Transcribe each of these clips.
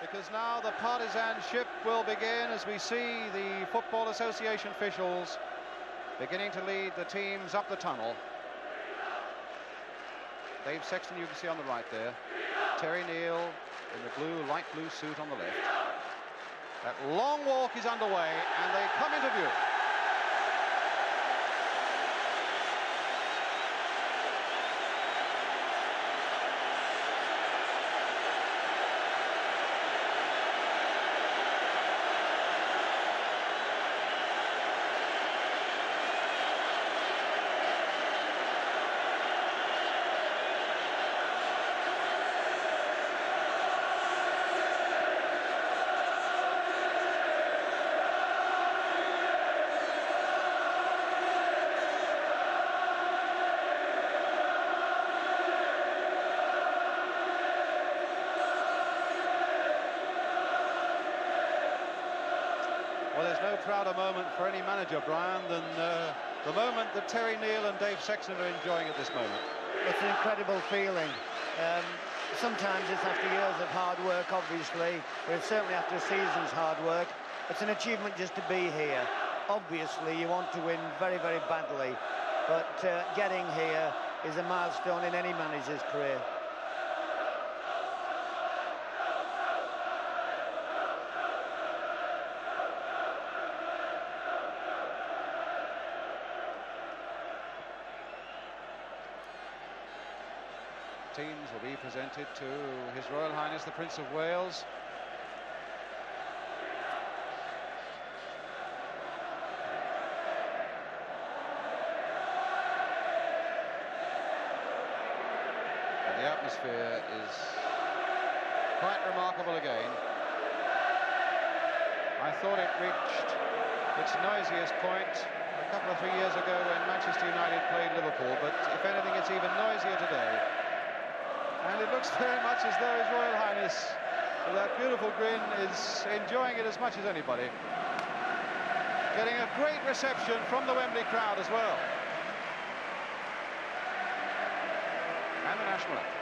because now the partisanship will begin as we see the Football Association officials beginning to lead the teams up the tunnel. Dave Sexton, you can see on the right there. Terry Neal in the blue, light blue suit on the left. That long walk is underway and they come into view. Well, there's no prouder moment for any manager, Brian, than the moment that Terry Neal and Dave Sexton are enjoying at this moment. It's an incredible feeling. Sometimes it's after years of hard work, obviously, but it's certainly after a season's hard work. It's an achievement just to be here. Obviously, you want to win very, very badly, but getting here is a milestone in any manager's career. Teams will be presented to His Royal Highness the Prince of Wales. And the atmosphere is quite remarkable again. I thought it reached its noisiest point a couple of 3 years ago when Manchester United played Liverpool, but if anything it's even noisier today. And it looks very much as though His Royal Highness, with that beautiful grin, is enjoying it as much as anybody. Getting a great reception from the Wembley crowd as well. And the national anthem.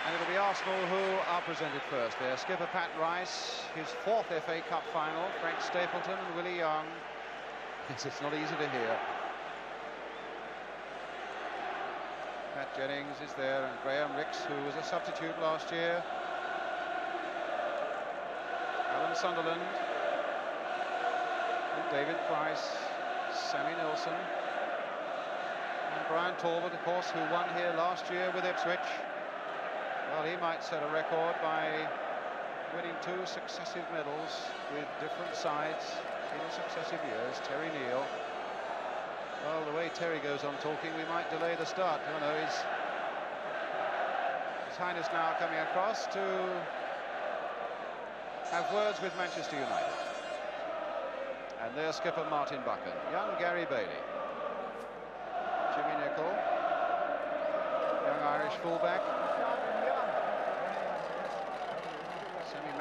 And it'll be Arsenal who are presented first. Their skipper Pat Rice, his 4th FA Cup final, Frank Stapleton and Willie Young. Yes, it's not easy to hear. Pat Jennings is there, and Graham Ricks, who was a substitute last year. Alan Sunderland, and David Price, Sammy Nilsson, and Brian Talbot, of course, who won here last year with Ipswich. Well, he might set a record by winning 2 successive medals with different sides in successive years. Terry Neal. Well, the way Terry goes on talking, we might delay the start. Oh no, His Highness now coming across to have words with Manchester United. And their skipper Martin Buchan, young Gary Bailey, Jimmy Nicholl, young Irish fullback,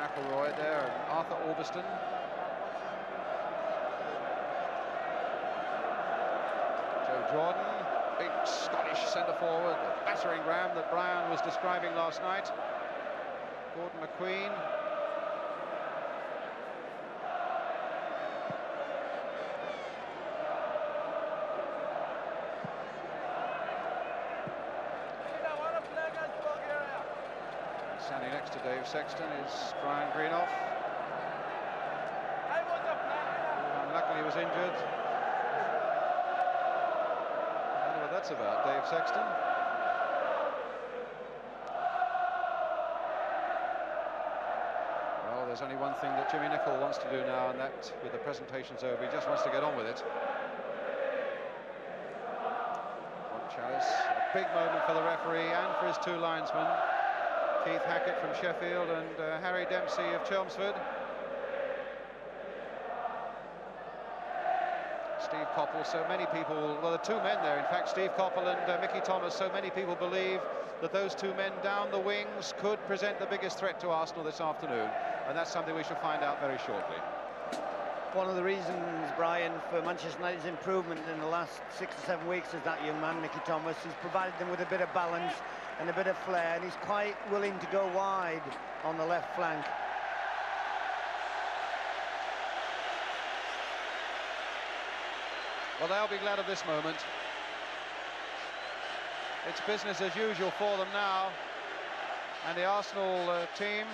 McElroy there, and Arthur Orbiston. Joe Jordan, big Scottish centre forward, the battering ram that Brian was describing last night. Gordon McQueen. Standing next to Dave Sexton is Brian Greenough, who unluckily was injured. I don't know what that's about, Dave Sexton. Well, there's there's only one thing that Jimmy Nicholl wants to do now, and that, with the presentations over, he just wants to get on with it. Ron Chalice, a big moment for the referee and for his two linesmen, Keith Hackett from Sheffield and Harry Dempsey of Chelmsford. Steve Coppell, so many people, well, the two men there, in fact, Steve Coppell and Mickey Thomas, so many people believe that those two men down the wings could present the biggest threat to Arsenal this afternoon, and that's something we shall find out very shortly. One of the reasons, Brian, for Manchester United's improvement in the last 6 or 7 weeks is that young man, Mickey Thomas. He's provided them with a bit of balance and a bit of flair, and he's quite willing to go wide on the left flank. Well, they'll be glad of this moment. It's business as usual for them now. And the Arsenal team.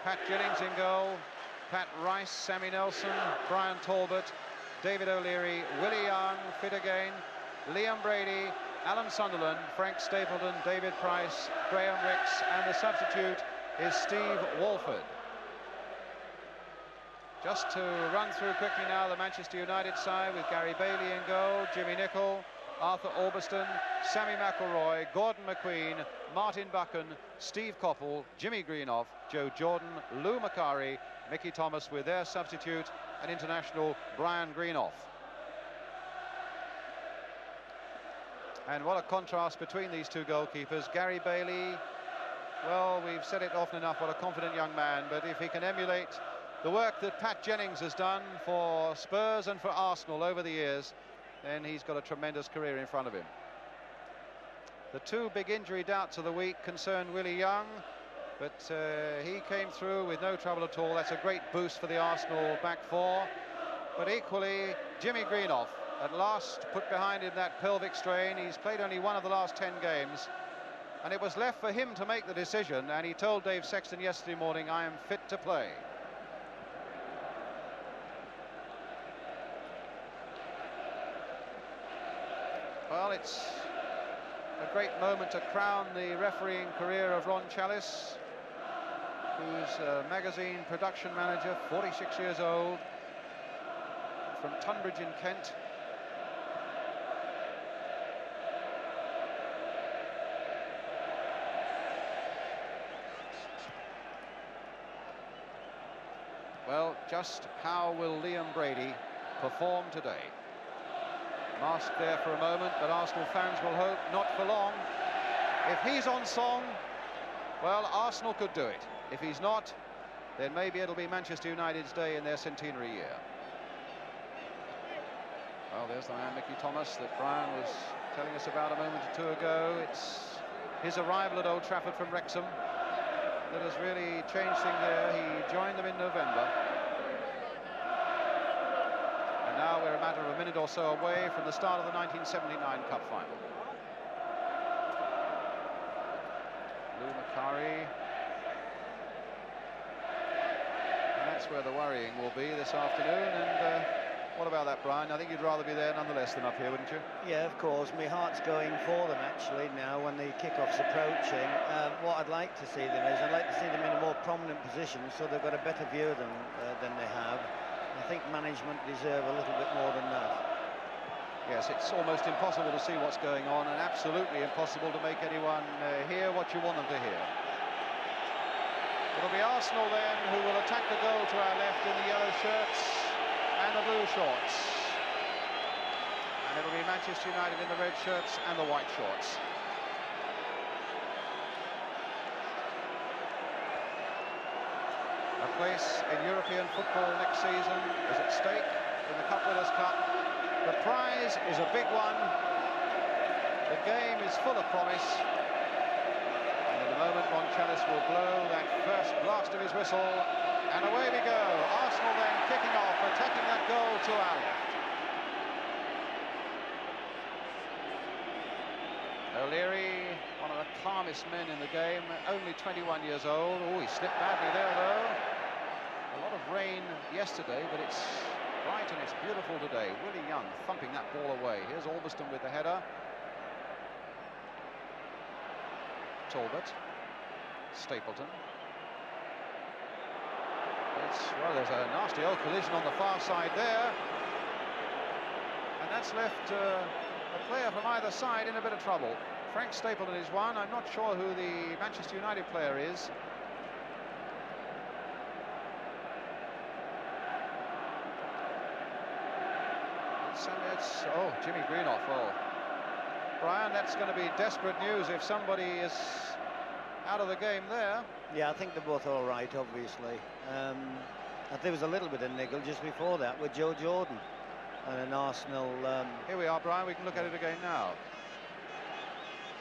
Pat Jennings in goal. Pat Rice, Sammy Nelson, Brian Talbot, David O'Leary, Willie Young, fit again, Liam Brady, Alan Sunderland, Frank Stapleton, David Price, Graham Ricks, and the substitute is Steve Walford. Just to run through quickly now the Manchester United side with Gary Bailey in goal, Jimmy Nicholl, Arthur Orbiston, Sammy McElroy, Gordon McQueen, Martin Buchan, Steve Coppell, Jimmy Greenoff, Joe Jordan, Lou Macari, Mickey Thomas with their substitute and international Brian Greenoff. And what a contrast between these two goalkeepers. Gary Bailey, well, we've said it often enough, what a confident young man, but if he can emulate the work that Pat Jennings has done for Spurs and for Arsenal over the years, then he's got a tremendous career in front of him. The two big injury doubts of the week concern Willie Young, but he came through with no trouble at all. That's a great boost for the Arsenal back four. But equally, Jimmy Greenoff, at last put behind him that pelvic strain. He's played only one of the last 10 games, and it was left for him to make the decision, and he told Dave Sexton yesterday morning, "I am fit to play." Well, it's a great moment to crown the refereeing career of Ron Chalice, who's a magazine production manager, 46 years old, from Tunbridge in Kent. Well, just how will Liam Brady perform today? Masked there for a moment, but Arsenal fans will hope not for long. If he's on song, well, Arsenal could do it. If he's not, then maybe it'll be Manchester United's day in their centenary year. Well, there's the man, Mickey Thomas, that Brian was telling us about a moment or two ago. It's his arrival at Old Trafford from Wrexham that has really changed things there. He joined them in November. Now we're a matter of a minute or so away from the start of the 1979 Cup final. Lou Macari. And that's where the worrying will be this afternoon. And what about that, Brian? I think you'd rather be there nonetheless than up here, wouldn't you? Yeah, of course. My heart's going for them, actually, now when the kick-off's approaching. What I'd like to see them is, I'd like to see them in a more prominent position so they've got a better view of them than they have. I think management deserve a little bit more than that. Yes, it's almost impossible to see what's going on, and absolutely impossible to make anyone hear what you want them to hear. It'll be Arsenal then who will attack the goal to our left in the yellow shirts and the blue shorts. And it'll be Manchester United in the red shirts and the white shorts. A place in European football next season is at stake in the Cup Winners' Cup. The prize is a big one. The game is full of promise. And in a moment, Ron Chalice will blow that first blast of his whistle. And away we go. Arsenal then kicking off, attacking that goal to our left. O'Leary, one of the calmest men in the game, only 21 years old. Oh, he slipped badly there, though. A lot of rain yesterday, but it's bright and it's beautiful today. Willie Young thumping that ball away. Here's Orbiston with the header. Talbot. Stapleton. Well, there's a nasty old collision on the far side there. And that's left a player from either side in a bit of trouble. Frank Stapleton is one. I'm not sure who the Manchester United player is. Oh, Jimmy Greenoff. Well, Brian, that's going to be desperate news if somebody is out of the game there. Yeah, I think they're both all right, obviously. There was a little bit of niggle just before that with Joe Jordan and an Arsenal... Here we are, Brian. We can look at it again now.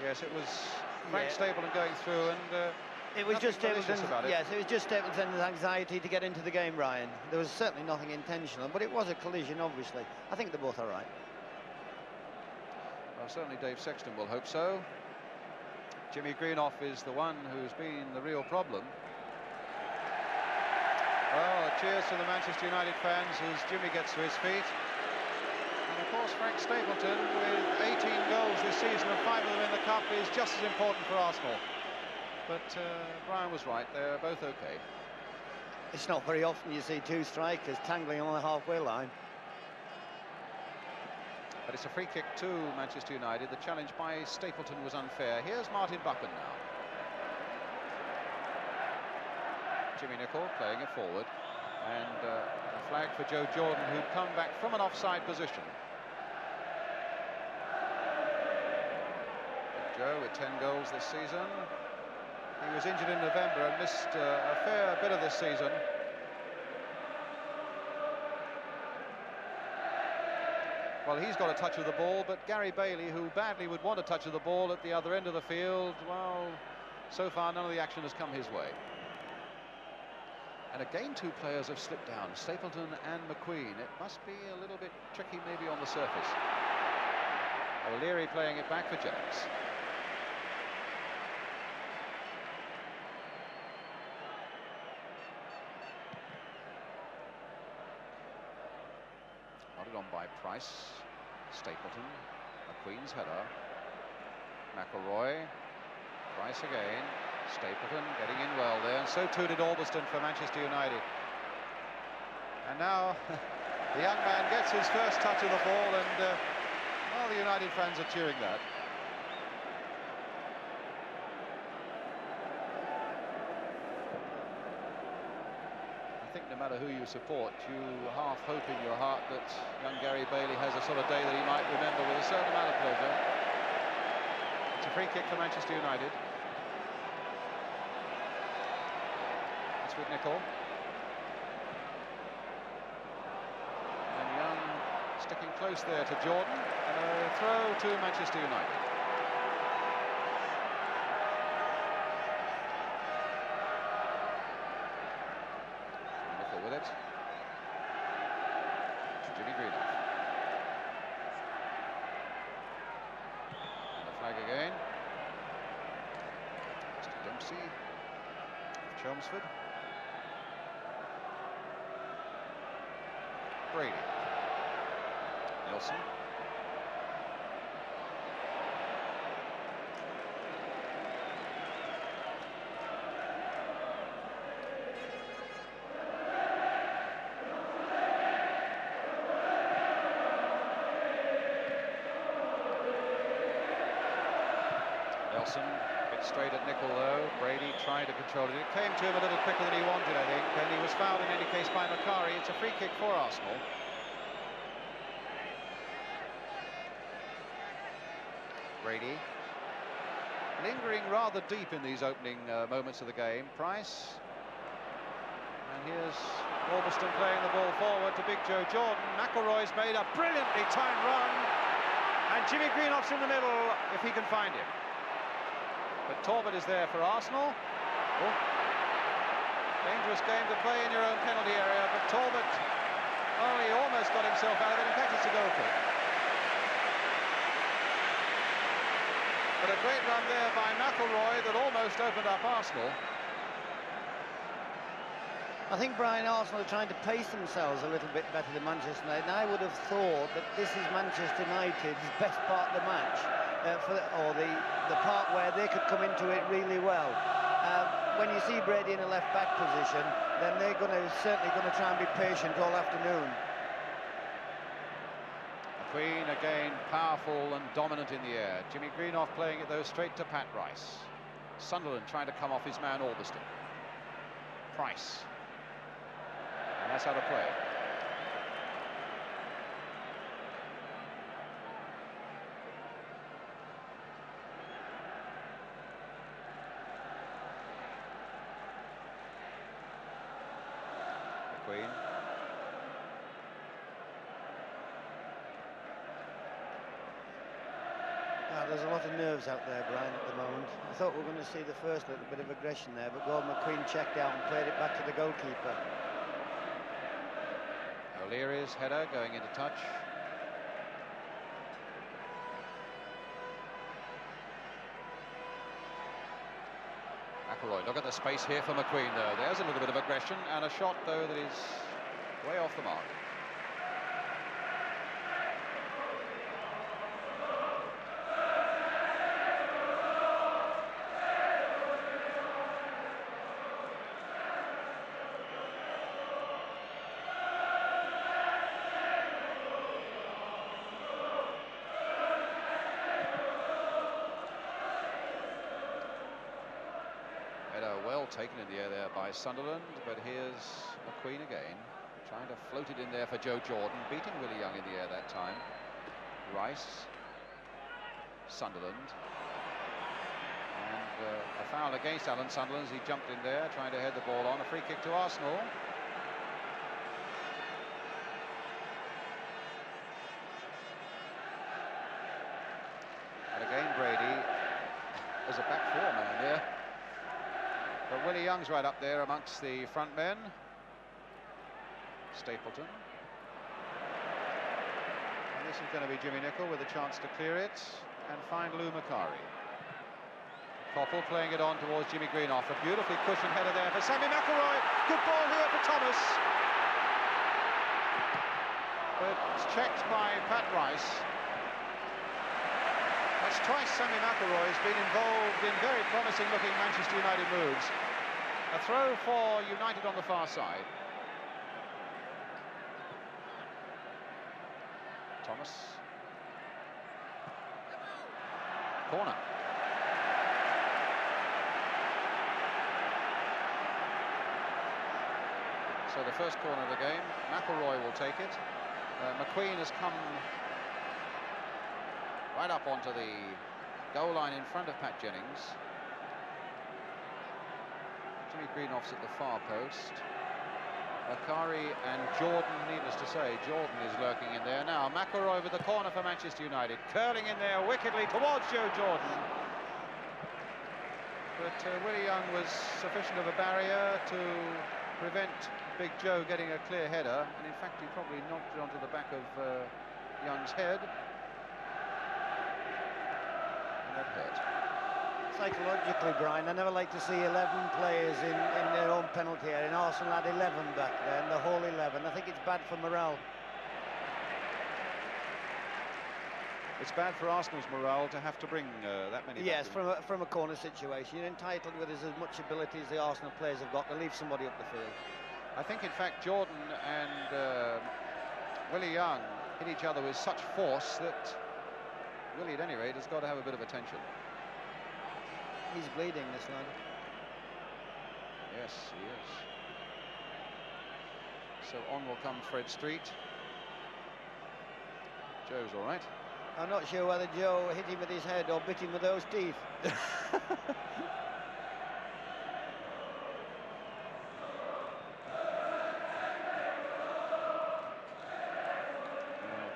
Yes, it was Frank Stapleton going through, and it was just Stapleton's, yes, it was just Stapleton's anxiety to get into the game, Ryan. There was certainly nothing intentional, but it was a collision, obviously. I think they're both all right. Well, certainly Dave Sexton will hope so. Jimmy Greenoff is the one who's been the real problem. Well, cheers to the Manchester United fans as Jimmy gets to his feet. And of course, Frank Stapleton, with 18 goals this season and 5 of them in the Cup, is just as important for Arsenal. But Brian was right, they're both okay. It's not very often you see two strikers tangling on the halfway line. But it's a free kick to Manchester United. The challenge by Stapleton was unfair. Here's Martin Buchan now. Jimmy Nicholl playing it forward. And a flag for Joe Jordan, who'd come back from an offside position. Joe with 10 goals this season. He was injured in November and missed a fair bit of this season. Well, he's got a touch of the ball, but Gary Bailey, who badly would want a touch of the ball at the other end of the field, well, so far none of the action has come his way. And again, two players have slipped down, Stapleton and McQueen. It must be a little bit tricky maybe on the surface. O'Leary playing it back for Jennings. Nodded on by Price. Stapleton, McQueen's header. McElroy, Price again. Stapleton getting in well there, and so too did Albiston for Manchester United. And now the young man gets his first touch of the ball, and well, the United fans are cheering that. I think no matter who you support, you half hope in your heart that young Gary Bailey has a sort of day that he might remember with a certain amount of pleasure. It's a free kick for Manchester United. With Nicholl. And Young sticking close there to Jordan, and a throw to Manchester United. Nicholl with it. To Jimmy Greenoff. And the flag again. Mr. Dempsey of Chelmsford. Brady. Nelson. Nelson, a bit straight at Nicholl though. Brady trying to control it. It came to him a little quicker than he wanted, I think, and he was fouled in any case by Macari. It's a free kick for Arsenal. Brady lingering rather deep in these opening moments of the game. Price, and here's Albiston playing the ball forward to Big Joe Jordan. McElroy's made a brilliantly timed run, and Jimmy Greenoff's in the middle if he can find him. But Talbot is there for Arsenal. Oh. Dangerous game to play in your own penalty area, but Talbot, oh, he almost got himself out of it. In fact, it's a goal kick. But a great run there by McElroy that almost opened up Arsenal. I think Brian, Arsenal are trying to pace themselves a little bit better than Manchester United, and I would have thought that this is Manchester United's best part of the match, or the part where they could come into it really well. when you see Brady in a left-back position, then they're certainly going to try and be patient all afternoon. Queen again powerful and dominant in the air. Jimmy Greenough playing it though straight to Pat Rice. Sunderland trying to come off his man Alberston. Price. And that's how to play. Queen. There's a lot of nerves out there, Brian, at the moment. I thought we were going to see the first little bit of aggression there, but Gordon McQueen checked out and played it back to the goalkeeper. O'Leary's header going into touch. McElroy, look at the space here for McQueen, though. There's a little bit of aggression, and a shot, though, that is way off the mark. Well taken in the air there by Sunderland, but here's McQueen again, trying to float it in there for Joe Jordan, beating Willie Young in the air that time. Rice, Sunderland, and a foul against Alan Sunderland as he jumped in there, trying to head the ball on. A free kick to Arsenal. And again Brady as a back four man there. But Willie Young's right up there amongst the front men. Stapleton. And this is going to be Jimmy Nicholl with a chance to clear it and find Lou Macari. Koppel playing it on towards Jimmy Greenough. A beautifully cushioned header there for Sammy McElroy. Good ball here for Thomas. But it's checked by Pat Rice. That's twice Sammy McElroy has been involved in very promising-looking Manchester United moves. A throw for United on the far side. Thomas. Corner. So the first corner of the game, McElroy will take it. McQueen has come right up onto the goal line in front of Pat Jennings. Jimmy Greenoff's at the far post. Macari and Jordan, needless to say, Jordan is lurking in there. Now McElroy with the corner for Manchester United, curling in there wickedly towards Joe Jordan. But Willie Young was sufficient of a barrier to prevent Big Joe getting a clear header, and in fact he probably knocked it onto the back of Young's head. And that hurt. Psychologically, Brian, I never like to see 11 players in their own penalty area. And Arsenal had 11 back then, the whole 11. I think it's bad for morale. It's bad for Arsenal's morale to have to bring that many. Yes, back from a corner situation. You're entitled with as much ability as the Arsenal players have got to leave somebody up the field. I think, in fact, Jordan and Willie Young hit each other with such force that Willie, at any rate, has got to have a bit of attention. He's bleeding, this lad. Yes, he is. So on will come Fred Street. Joe's all right. I'm not sure whether Joe hit him with his head or bit him with those teeth.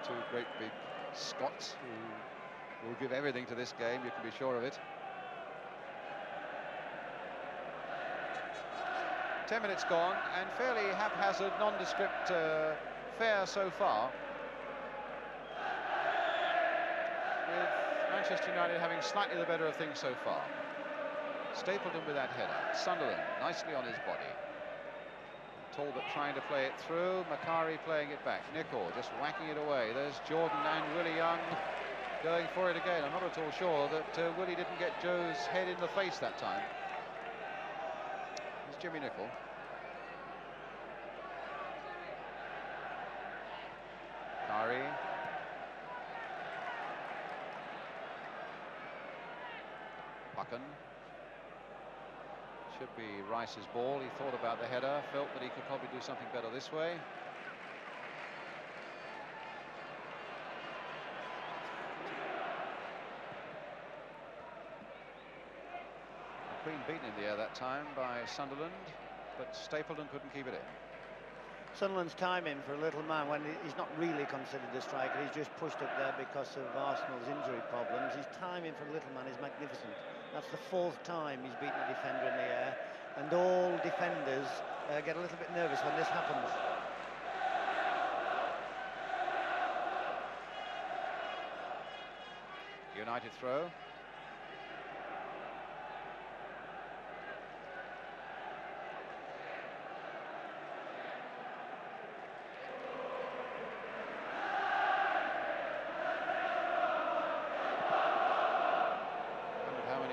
Two great big Scots who will give everything to this game, you can be sure of it. 10 minutes gone, and fairly haphazard, nondescript fare so far. With Manchester United having slightly the better of things so far. Stapleton with that header. Sunderland nicely on his body. Talbot trying to play it through. Macari playing it back. Nicholl just whacking it away. There's Jordan and Willie Young going for it again. I'm not at all sure that Willie didn't get Joe's head in the face that time. Jimmy Nicholl. Kari. Buchan. Should be Rice's ball. He thought about the header, felt that he could probably do something better this way. Queen beaten in the air that time by Sunderland, but Stapleton couldn't keep it in. Sunderland's timing for a little man when he's not really considered a striker, he's just pushed up there because of Arsenal's injury problems. His timing for a little man is magnificent. That's the 4th time he's beaten a defender in the air, and all defenders get a little bit nervous when this happens. United throw.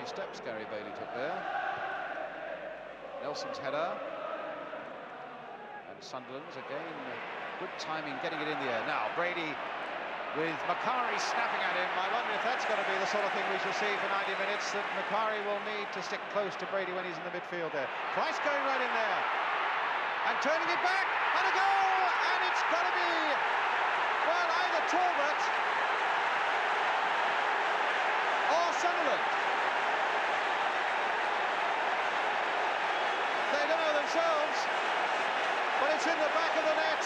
Steps Gary Bailey took there. Nelson's header. And Sunderland's again, good timing getting it in the air. Now Brady with Macari snapping at him. I wonder if that's going to be the sort of thing we shall see for 90 minutes, that Macari will need to stick close to Brady when he's in the midfield there. Price going right in there. And turning it back. And a goal! And it's got to be, well, either Talbot or Sunderland. But it's in the back of the net.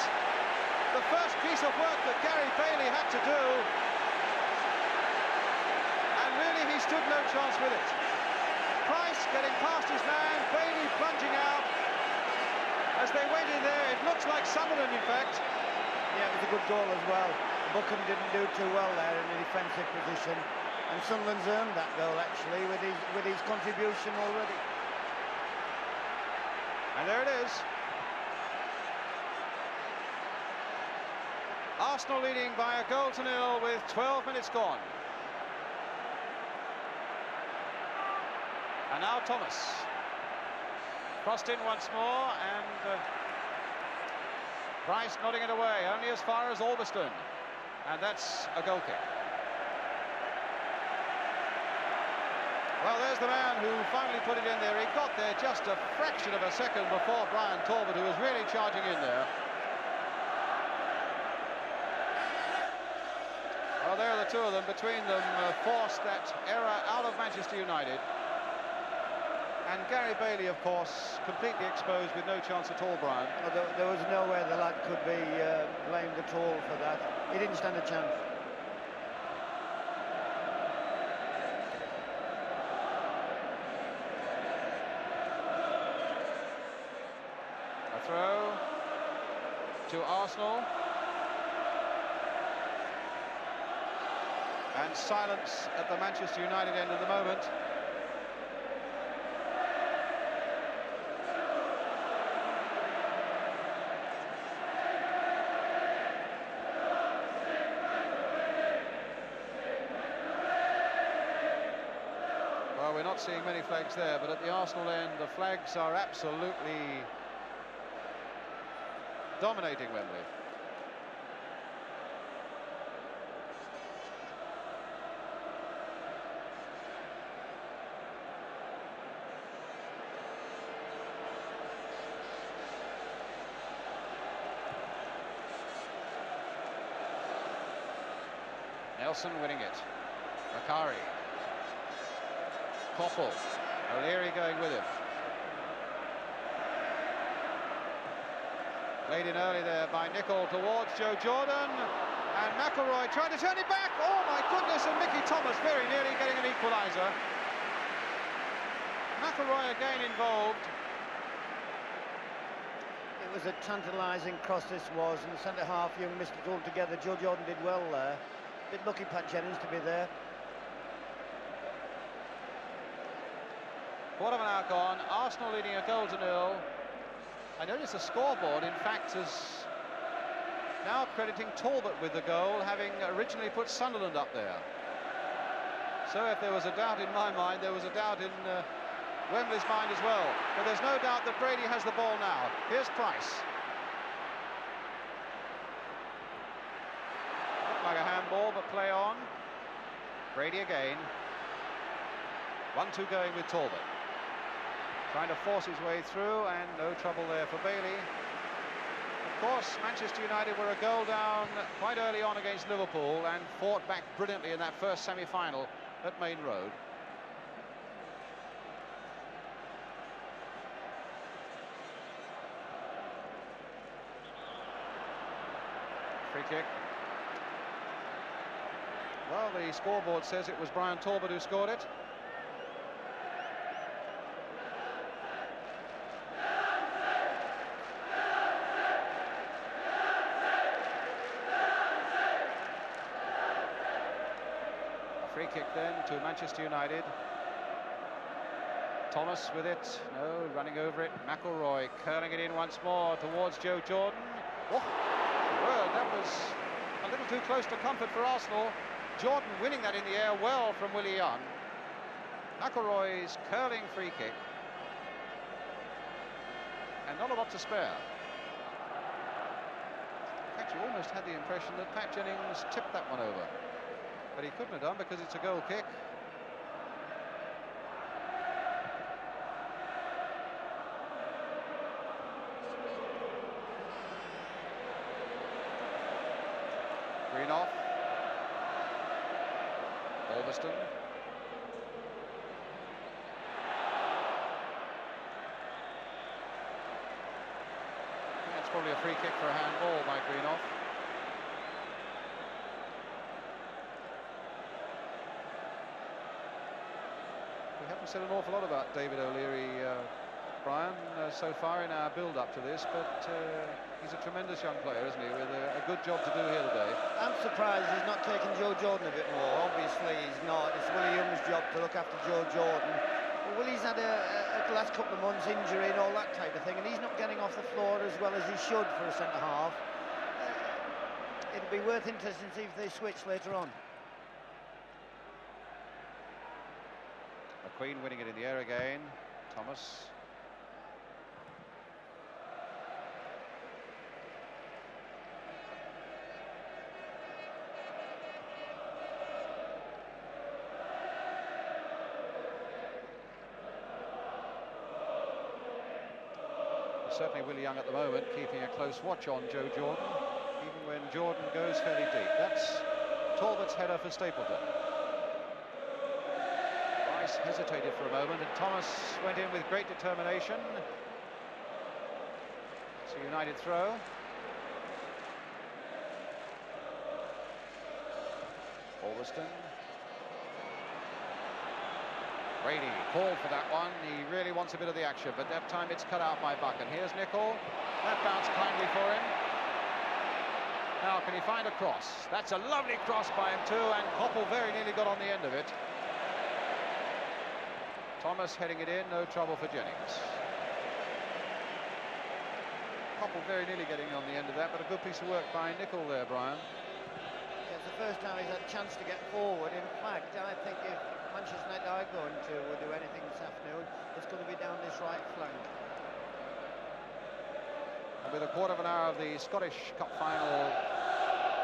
The first piece of work that Gary Bailey had to do, and really he stood no chance with it. Price getting past his man, Bailey plunging out. As they went in there, it looks like Sunderland, in fact. Yeah, it was a good goal as well. Buchan didn't do too well there in the defensive position, and Sunderland's earned that goal actually with his contribution already. And there it is. Arsenal leading by a 1-0 with 12 minutes gone. And now Thomas. Crossed in once more, and Price nodding it away, only as far as Albiston. And that's a goal kick. Well, there's the man who finally put it in there. He got there just a fraction of a second before Brian Talbot, who was really charging in there. Well, there are the two of them. Between them, forced that error out of Manchester United. And Gary Bailey, of course, completely exposed with no chance at all, Brian. Well, there was nowhere the lad could be blamed at all for that. He didn't stand a chance. Throw to Arsenal, and silence at the Manchester United end at the moment. Well, we're not seeing many flags there, but at the Arsenal end the flags are absolutely dominating Wembley. Nelson winning it. Macari. Koppel. O'Leary going with him. Played in early there by Nicholl towards Joe Jordan, and McElroy trying to turn it back. Oh my goodness, and Mickey Thomas very nearly getting an equaliser. McElroy again involved. It was a tantalising cross this was, and the centre half young missed it altogether. Joe Jordan did well there. Bit lucky Pat Jennings to be there. Quarter of an hour gone, Arsenal leading 1-0. I notice the scoreboard, in fact, is now crediting Talbot with the goal, having originally put Sunderland up there. So if there was a doubt in my mind, there was a doubt in Wembley's mind as well. But there's no doubt that Brady has the ball now. Here's Price. Looked like a handball, but play on. Brady again. 1-2 going with Talbot. Trying to force his way through, and no trouble there for Bailey. Of course, Manchester United were a goal down quite early on against Liverpool and fought back brilliantly in that first semi-final at Main Road. Free kick. Well, the scoreboard says it was Brian Talbot who scored it. Free kick then to Manchester United. Thomas with it. No, running over it. McElroy curling it in once more towards Joe Jordan. Oh, well, that was a little too close to comfort for Arsenal. Jordan winning that in the air well from Willie Young. McElroy's curling free kick. And not a lot to spare. In fact, you almost had the impression that Pat Jennings tipped that one over. But he couldn't have done because it's a goal kick. Greenoff. Ulverston. That's probably a free kick for a handball by Greenoff. We haven't said an awful lot about David O'Leary, Brian, so far in our build-up to this, but he's a tremendous young player, isn't he, with a good job to do here today. I'm surprised he's not taken Joe Jordan a bit more. Obviously he's not. It's Willie Young's job to look after Joe Jordan. But Willie's had a last couple of months injury and all that type of thing, and he's not getting off the floor as well as he should for a centre-half. It'll be worth interesting to see if they switch later on. McQueen winning it in the air again. Thomas. Certainly Willie Young at the moment keeping a close watch on Joe Jordan, even when Jordan goes fairly deep. That's Talbot's header for Stapleton. Rice hesitated for a moment and Thomas went in with great determination. It's a United throw. Ulverston. Brady called for that one. He really wants a bit of the action, but that time it's cut out by Buck. And here's Nicol. That bounced kindly for him. Now, can he find a cross? That's a lovely cross by him too, and Koppel very nearly got on the end of it. Thomas heading it in, no trouble for Jennings. Koppel very nearly getting on the end of that, but a good piece of work by Nicol there, Brian. Yeah, it's the first time he's had a chance to get forward. In fact, I think if Manchester United are going to do anything this afternoon, it's going to be down this right flank. And with a quarter of an hour of the Scottish Cup final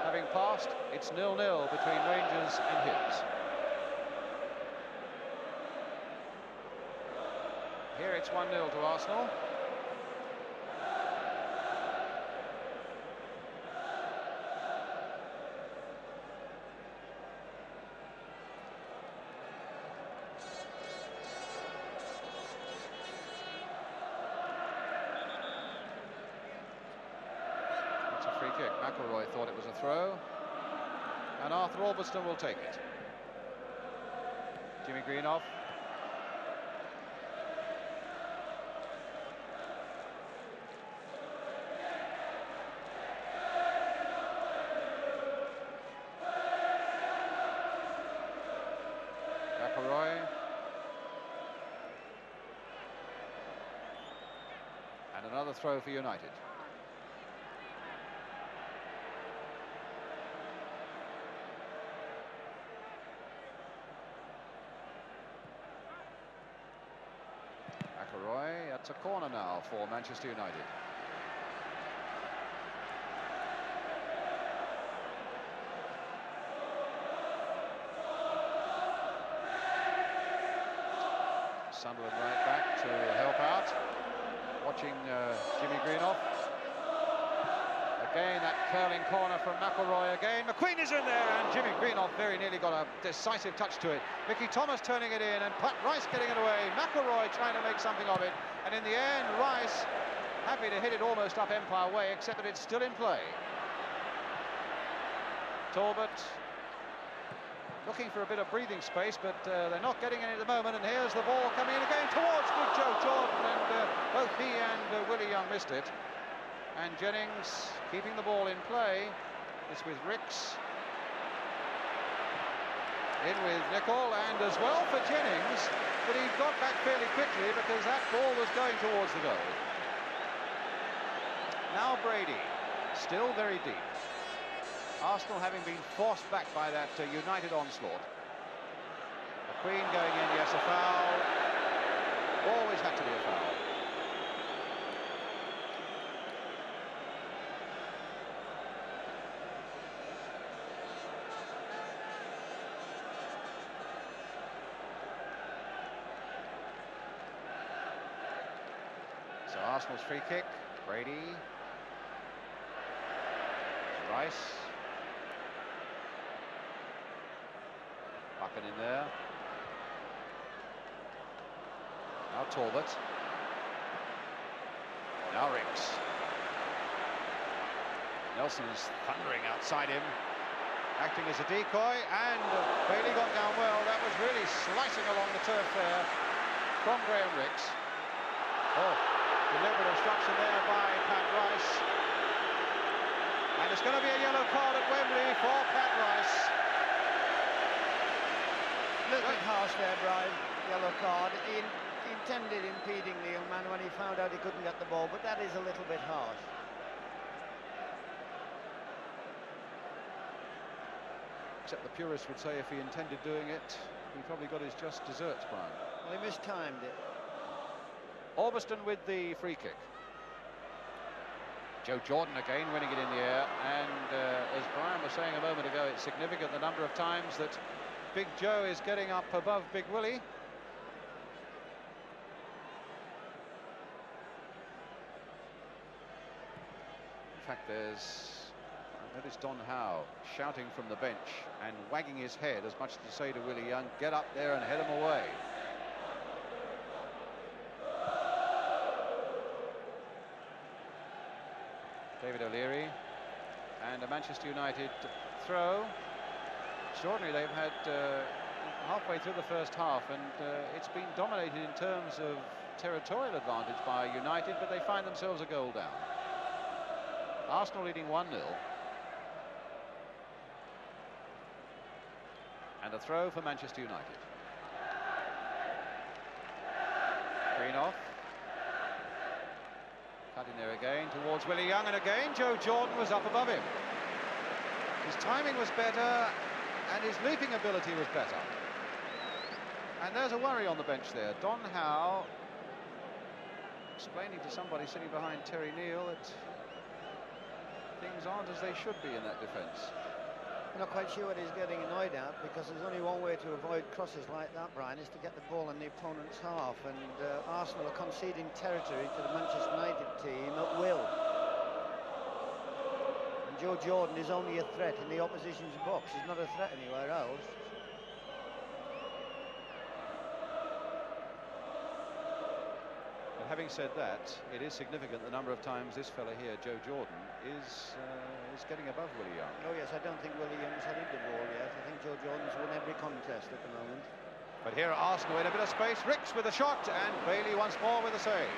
having passed, it's 0-0 between Rangers and Hibs. Here it's 1-0 to Arsenal. McElroy thought it was a throw, and Arthur Ulverston will take it. Jimmy Greenoff. McElroy. And another throw for United. corner now for Manchester United. Sunderland right back to help out, watching Jimmy Greenough. Again, that curling corner from McElroy again. McQueen is in there, and Jimmy Greenough very nearly got a decisive touch to it. Mickey Thomas turning it in, and Pat Rice getting it away. McElroy trying to make something of it, and in the end, Rice happy to hit it almost up Empire Way, except that it's still in play. Talbot looking for a bit of breathing space, but they're not getting any at the moment, and here's the ball coming in again towards good Joe Jordan, and both he and Willie Young missed it. And Jennings keeping the ball in play. It's with Ricks. In with Nicol, and as well for Jennings, but he got back fairly quickly because that ball was going towards the goal. Now Brady, still very deep. Arsenal having been forced back by that United onslaught. McQueen going in, yes, a foul. Always had to be a foul. So Arsenal's free kick, Brady. Rice. Buchan in there. Now Talbot. Now Ricks. Nelson's thundering outside him, acting as a decoy, and Bailey got down well. That was really slicing along the turf there from Graham Ricks. Oh, deliberate obstruction there by Pat Rice. And it's going to be a yellow card at Wembley for Pat Rice. A little bit harsh there, Brian. Yellow card. He intended impeding the young man when he found out he couldn't get the ball, but that is a little bit harsh. Except the purist would say if he intended doing it, he probably got his just desserts, Brian. Well, he mistimed it. Orbiston with the free kick. Joe Jordan again winning it in the air, and as Brian was saying a moment ago, it's significant the number of times that Big Joe is getting up above Big Willie. In fact, notice Don Howe shouting from the bench and wagging his head as much as to say to Willie Young, get up there and head him away. David O'Leary, and a Manchester United throw. Extraordinary, they've had halfway through the first half, and it's been dominated in terms of territorial advantage by United, but they find themselves a goal down. Arsenal leading 1-0. And a throw for Manchester United. Greenough. Cut in there again towards Willie Young, and again Joe Jordan was up above him. His timing was better, and his leaping ability was better. And there's a worry on the bench there. Don Howe explaining to somebody sitting behind Terry Neal that things aren't as they should be in that defence. I'm not quite sure what he's getting annoyed at, because there's only one way to avoid crosses like that, Brian, is to get the ball in the opponent's half, and Arsenal are conceding territory to the Manchester United team at will. And Joe Jordan is only a threat in the opposition's box. He's not a threat anywhere else. But having said that, it is significant the number of times this fella here, Joe Jordan, is getting above Willie Young. Oh yes, I don't think Willie Young's headed the ball yet. I think Joe Jordan's won every contest at the moment. But here are Arsenal in a bit of space. Ricks with a shot, and Bailey once more with a save.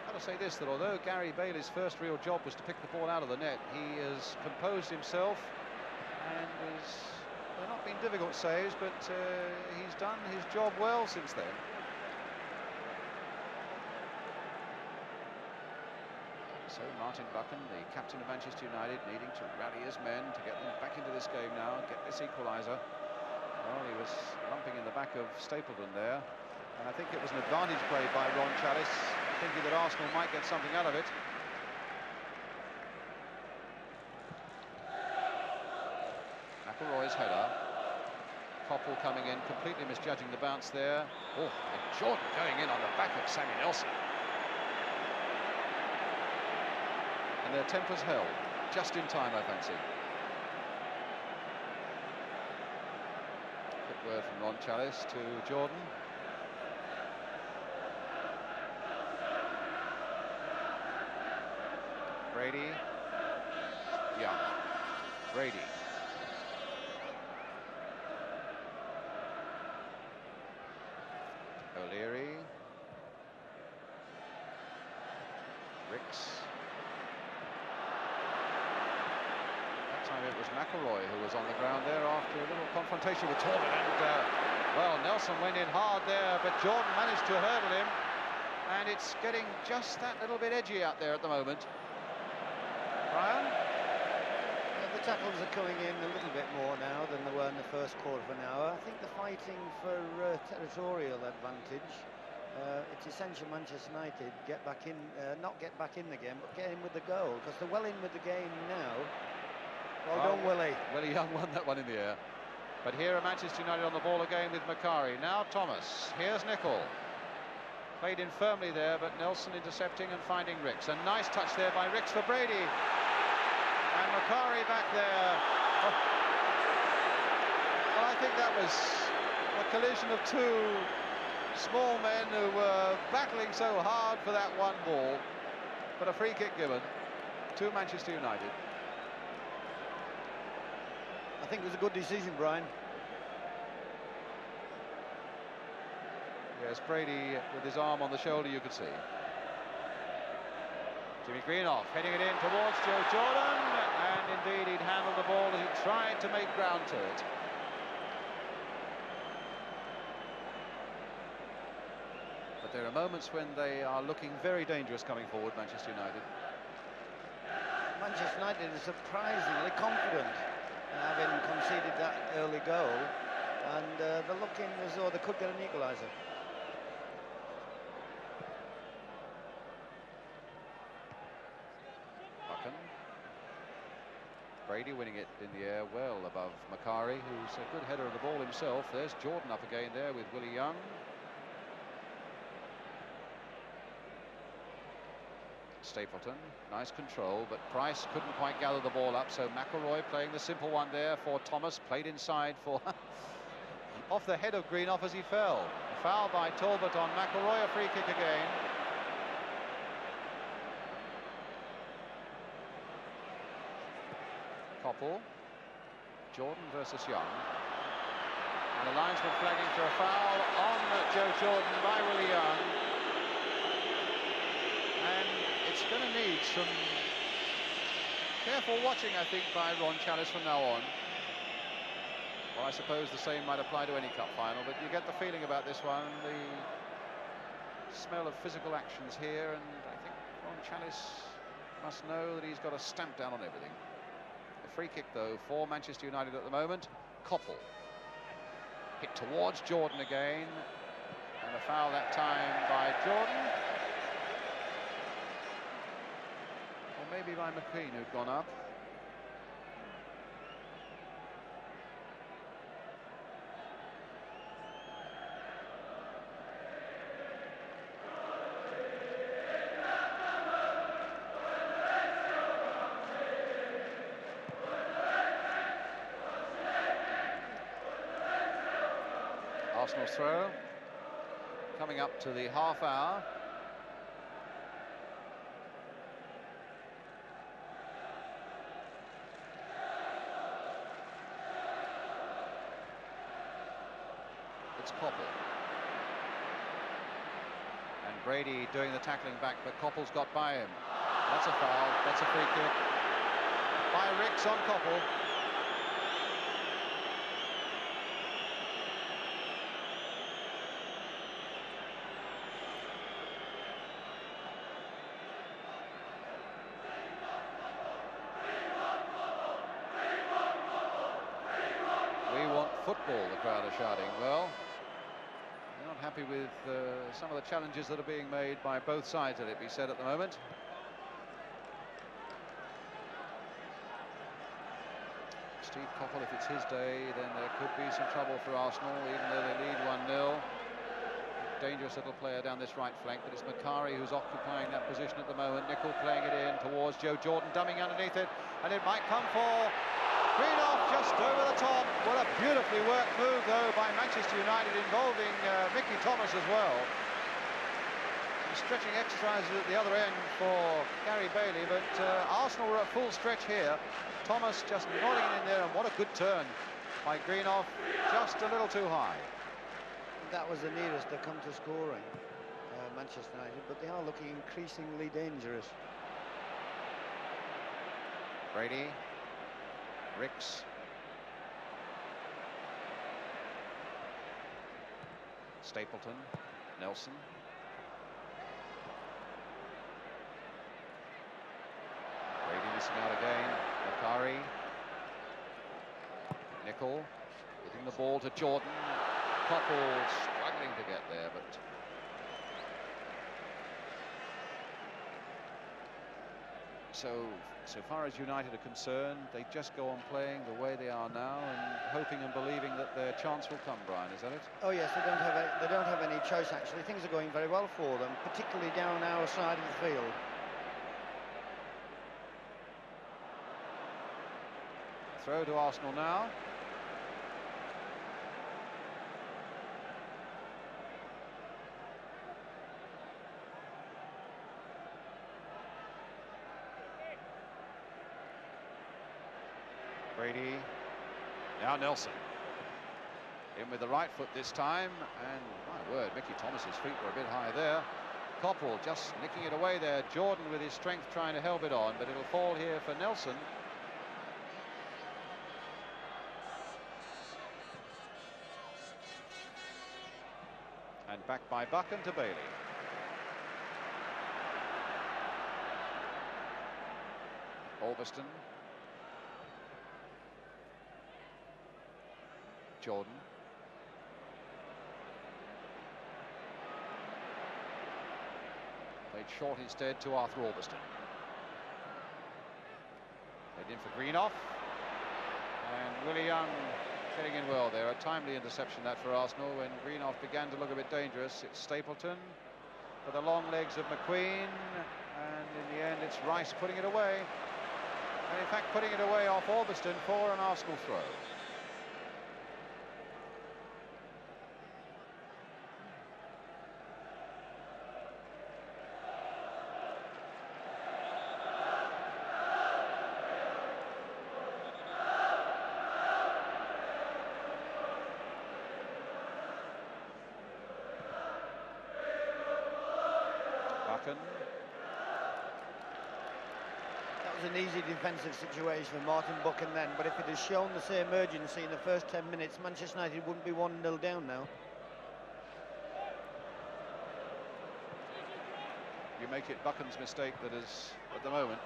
I've got to say this, that although Gary Bailey's first real job was to pick the ball out of the net, he has composed himself, and they've not been difficult saves, but he's done his job well since then. So Martin Buchan, the captain of Manchester United, needing to rally his men to get them back into this game now and get this equaliser. Well, he was lumping in the back of Stapleton there. And I think it was an advantage play by Ron Chalice, thinking that Arsenal might get something out of it. McElroy's header. Koppel coming in, completely misjudging the bounce there. Oh, and Jordan going in on the back of Sammy Nelson. And their tempers held, just in time, I fancy. Quick word from Ron Chalice to Jordan. Brady. Young. Brady. O'Leary. Ricks. That time it was McElroy who was on the ground there after a little confrontation with Torben, and well, Nelson went in hard there, but Jordan managed to hurdle him, and it's getting just that little bit edgy out there at the moment. Brian? The tackles are coming in a little bit more now than they were in the first quarter of an hour. I think they're fighting for territorial advantage. It's essential Manchester United get back in, not get back in the game, but get in with the goal, because they're well in with the game now. Well done, Willie. Willie Young won that one in the air. But here are Manchester United on the ball again with Macari. Now Thomas. Here's Nicol. Played in firmly there, but Nelson intercepting and finding Ricks. A nice touch there by Ricks for Brady. And Macari back there. Oh. Well, I think that was a collision of two small men who were battling so hard for that one ball. But a free kick given to Manchester United. I think it was a good decision, Brian. Yes, Brady with his arm on the shoulder, you could see. Jimmy Greenoff heading it in towards Joe Jordan, and indeed he'd handled the ball as he tried to make ground to it. But there are moments when they are looking very dangerous coming forward, Manchester United. Manchester United is surprisingly confident, having conceded that early goal, and they're looking as though they could get an equaliser. Brady winning it in the air well above Macari, who's a good header of the ball himself. There's Jordan up again there with Willie Young. Stapleton, nice control, but Price couldn't quite gather the ball up, so McElroy playing the simple one there for Thomas, played inside for off the head of Greenoff as he fell. A foul by Talbot on McElroy, a free kick again. Koppel, Jordan versus Young, and the linesman flagging for a foul on Joe Jordan by Willie Young, and it's going to need some careful watching, I think, by Ron Chalice from now on. Well, I suppose the same might apply to any cup final, but you get the feeling about this one, the smell of physical actions here, and I think Ron Chalice must know that he's got a stamp down on everything. A free kick, though, for Manchester United at the moment. Koppel. Hit towards Jordan again. And a foul that time by Jordan. Or maybe by McQueen, who'd gone up. Arsenal's throw, coming up to the half hour. It's Koppel. And Brady doing the tackling back, but Koppel's got by him. That's a foul, that's a free kick by Ricks on Koppel. Football, the crowd are shouting. Well, they're not happy happy with some of the challenges that are being made by both sides, let it be said, at the moment. Steve Coppell, if it's his day, then there could be some trouble for Arsenal, even though they lead 1-0. Dangerous little player down this right flank, but it's Macari who's occupying that position at the moment. Nicol playing it in towards Joe Jordan, dumbing underneath it, and it might come for Greenoff just over the top. What a beautifully worked move, though, by Manchester United, involving Mickey Thomas as well. Stretching exercises at the other end for Gary Bailey, but Arsenal were at full stretch here. Thomas just nodding it in there, and what a good turn by Greenoff, just a little too high. That was the nearest they come to scoring, Manchester United, but they are looking increasingly dangerous. Brady, Ricks, Stapleton, Nelson. Brady missing out again. Macari, Nicol, hitting the ball to Jordan. Coppell struggling to get there, but so far as United are concerned, they just go on playing the way they are now and hoping and believing that their chance will come. Brian, is that it? Oh yes, they don't have any choice actually. Things are going very well for them, particularly down our side of the field. Throw to Arsenal now. Brady, now Nelson. In with the right foot this time, and my word, Mickey Thomas's feet were a bit high there. Coppell just nicking it away there. Jordan with his strength trying to help it on, but it'll fall here for Nelson. And back by Buchan to Bailey. Ulverston. Jordan. Played short instead to Arthur Ulverston. Played in for Greenoff. And Willie Young getting in well there. A timely interception that for Arsenal when Greenoff began to look a bit dangerous. It's Stapleton for the long legs of McQueen. And in the end, it's Rice putting it away. And in fact, putting it away off Ulverston for an Arsenal throw. That was an easy defensive situation for Martin Buchan then, but if it had shown the same urgency in the first 10 minutes, Manchester United wouldn't be 1-0 down now. You make it Buchan's mistake that is, at the moment,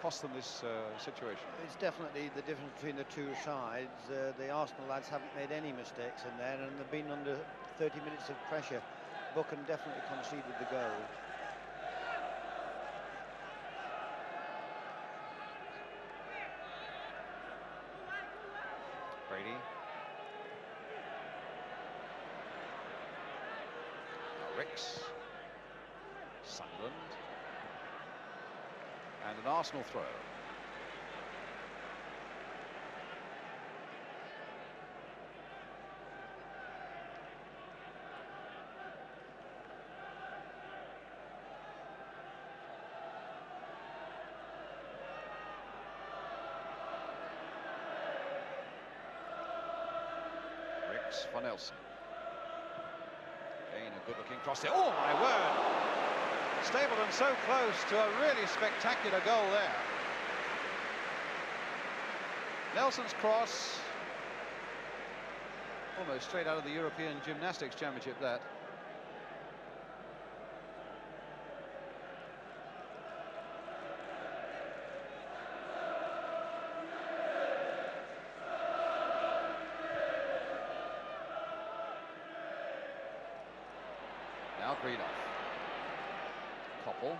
cost them this situation. It's definitely the difference between the two sides. The Arsenal lads haven't made any mistakes in there, and they've been under 30 minutes of pressure. Buchan definitely conceded the goal. Brady. Now Ricks. Sunderland. And an Arsenal throw. For Nelson. Again, a good-looking cross there. Oh, my word! Stapleton so close to a really spectacular goal there. Nelson's cross. Almost straight out of the European Gymnastics Championship, that. Green off. Koppel.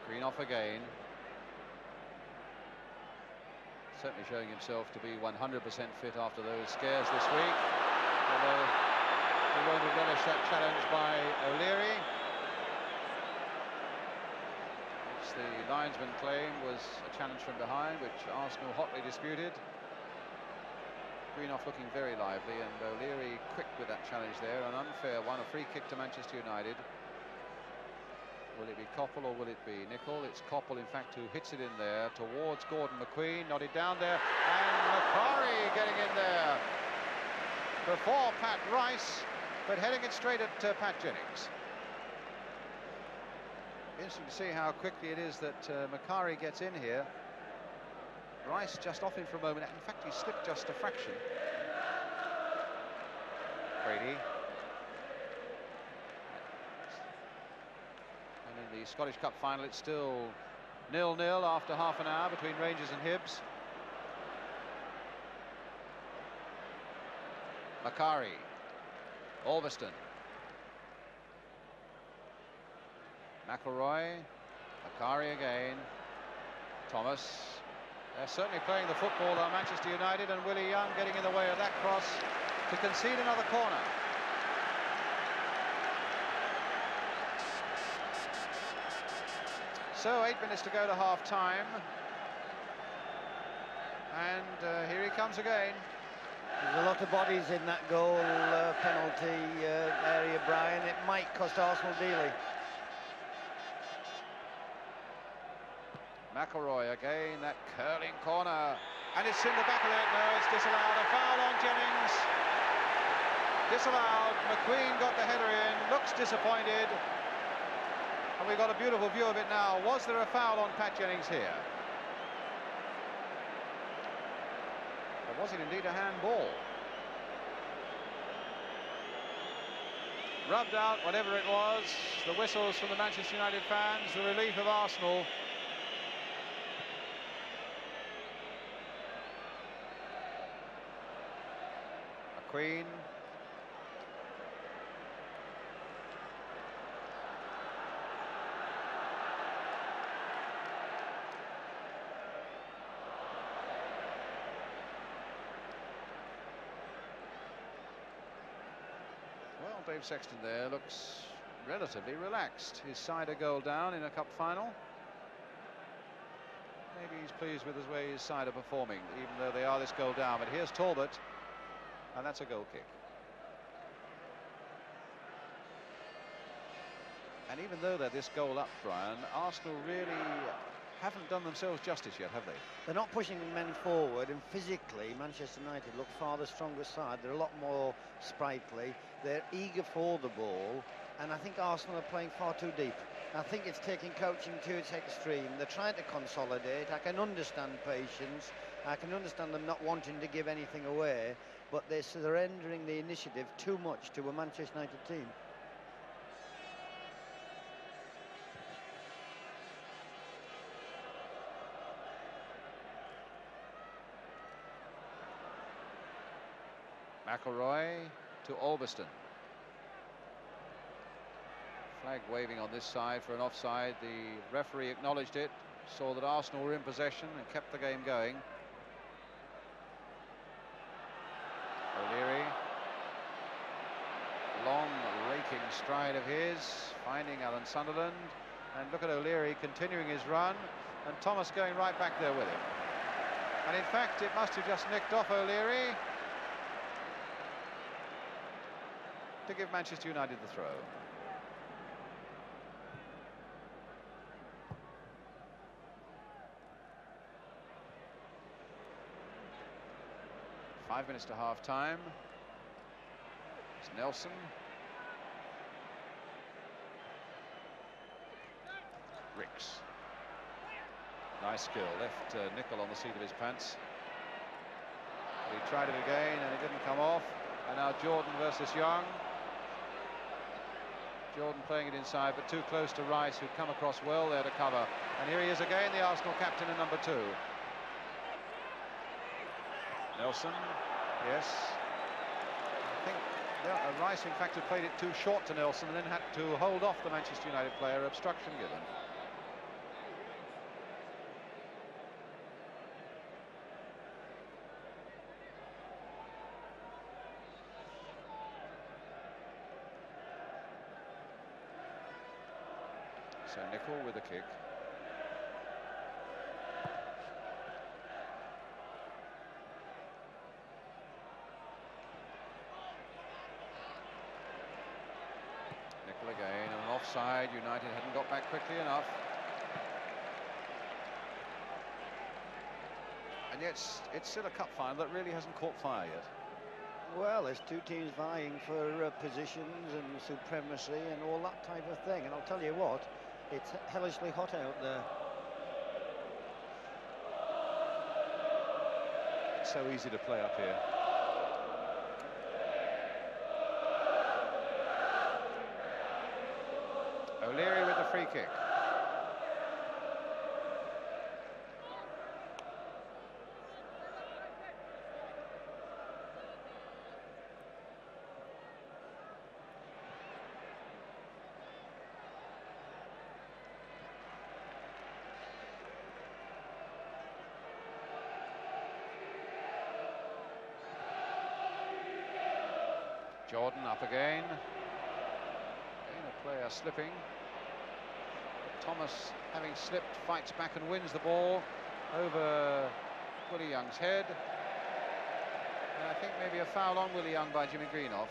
Green off again. Certainly showing himself to be 100% fit after those scares this week. Although he won't have relished that challenge by O'Leary, which the linesman claimed was a challenge from behind, which Arsenal hotly disputed. Greenough looking very lively, and O'Leary quick with that challenge there. An unfair one, a free kick to Manchester United. Will it be Koppel or will it be Nicol? It's Koppel, in fact, who hits it in there towards Gordon McQueen. Nodded down there, and Macari getting in there before Pat Rice, but heading it straight at Pat Jennings. Interesting to see how quickly it is that Macari gets in here. Rice just off him for a moment. In fact, he slipped just a fraction. Brady. And in the Scottish Cup final, it's still 0-0 after half an hour between Rangers and Hibs. Macari. Ulverston. McElroy. Macari again. Thomas. They're certainly playing the football, Manchester United, and Willie Young getting in the way of that cross to concede another corner. So 8 minutes to go to half-time. And here he comes again. There's a lot of bodies in that goal penalty area, Brian. It might cost Arsenal dearly. McElroy again, that curling corner, and it's in the back of it. No, it's disallowed. A foul on Jennings. Disallowed. McQueen got the header in, looks disappointed, and we've got a beautiful view of it now. Was there a foul on Pat Jennings here? Or was it indeed a handball? Rubbed out, whatever it was. The whistles from the Manchester United fans, the relief of Arsenal. Queen. Well, Dave Sexton there looks relatively relaxed. His side a goal down in a cup final. Maybe he's pleased with the way his side are performing, even though they are this goal down. But here's Talbot. And that's a goal kick. And even though they're this goal up, Brian, Arsenal really haven't done themselves justice yet, have they? They're not pushing men forward, and physically Manchester United look far the stronger side. They're a lot more sprightly. They're eager for the ball, and I think Arsenal are playing far too deep. I think it's taking coaching to its extreme. They're trying to consolidate. I can understand patience. I can understand them not wanting to give anything away, but they're surrendering the initiative too much to a Manchester United team. McElroy to Ulverston. Flag waving on this side for an offside. The referee acknowledged it, saw that Arsenal were in possession and kept the game going. O'Leary. Long raking stride of his, finding Alan Sunderland. And look at O'Leary continuing his run, and Thomas going right back there with him. And in fact, it must have just nicked off O'Leary to give Manchester United the throw. Five minutes to half-time. It's Nelson. Ricks. Nice skill. Left Nicol on the seat of his pants. He tried it again and it didn't come off. And now Jordan versus Young. Jordan playing it inside, but too close to Rice, who'd come across well there to cover. And here he is again, the Arsenal captain in number 2. Nelson, yes. I think Yeah, Rice in fact had played it too short to Nelson and then had to hold off the Manchester United player, obstruction given. So Nicol with a kick. Nicol again, and an offside. United hadn't got back quickly enough. And yet it's still a cup final that really hasn't caught fire yet. Well, there's two teams vying for positions and supremacy and all that type of thing. And I'll tell you what, it's hellishly hot out there. It's so easy to play up here. O'Leary with the free kick. Jordan up again. Again a player slipping. Thomas, having slipped, fights back and wins the ball over Willie Young's head. And I think maybe a foul on Willie Young by Jimmy Greenough.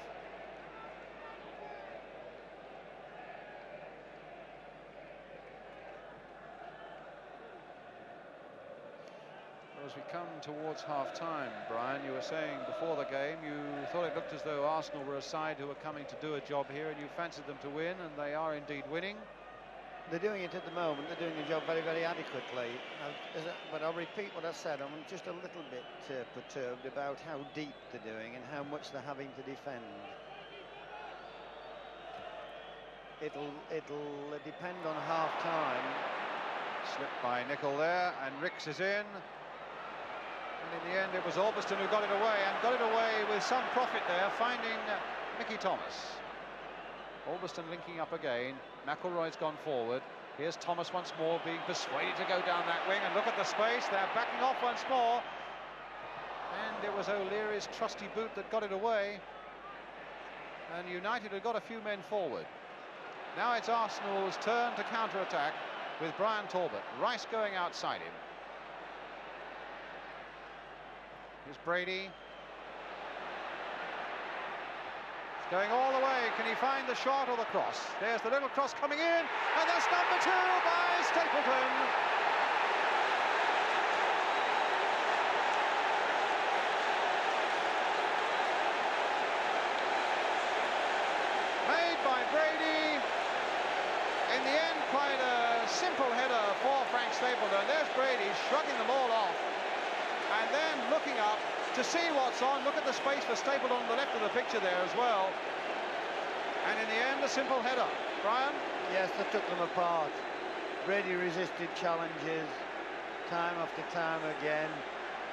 As we come towards half-time, Brian, you were saying before the game you thought it looked as though Arsenal were a side who were coming to do a job here, and you fancied them to win, and they are indeed winning. They're doing it at the moment. They're doing the job very, very adequately. But I'll repeat what I said. I'm just a little bit perturbed about how deep they're doing and how much they're having to defend. It'll depend on half-time. Slipped by Nicol there, and Ricks is in. And in the end, it was Albiston who got it away, and got it away with some profit there, finding Mickey Thomas. Albiston linking up again. McElroy's gone forward. Here's Thomas once more, being persuaded to go down that wing, and look at the space. They're backing off once more. And it was O'Leary's trusty boot that got it away. And United had got a few men forward. Now it's Arsenal's turn to counter-attack with Brian Talbot. Rice going outside him. Here's Brady. It's going all the way. Can he find the shot or the cross? There's the little cross coming in, and that's number 2 by Stapleton. Made by Brady. In the end, quite a simple header for Frank Stapleton. There's Brady shrugging them all off, and then looking up to see what's on. Look at the space for Stapleton on the left of the picture there as well. And in the end, a simple header. Brian? Yes, they took them apart. Brady resisted challenges time after time again.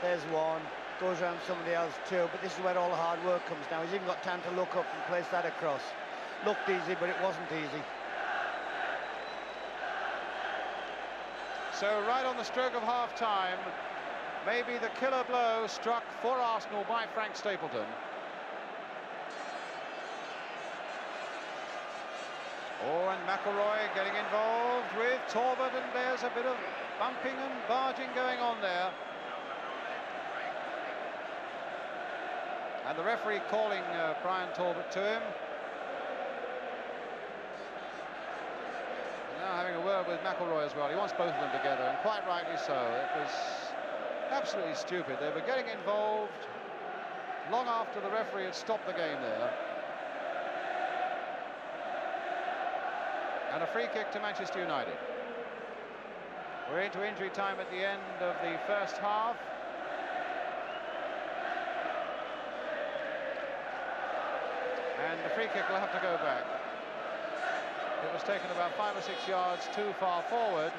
There's one, goes around somebody else too, but this is where all the hard work comes now. He's even got time to look up and place that across. Looked easy, but it wasn't easy. So right on the stroke of half-time, maybe the killer blow struck for Arsenal by Frank Stapleton. Oh, and McElroy getting involved with Talbot, and there's a bit of bumping and barging going on there. And the referee calling Brian Talbot to him. And now having a word with McElroy as well. He wants both of them together, and quite rightly so. It was absolutely stupid. They were getting involved long after the referee had stopped the game there. And a free kick to Manchester United. We're into injury time at the end of the first half. And the free kick will have to go back. It was taken about 5 or 6 yards too far forward.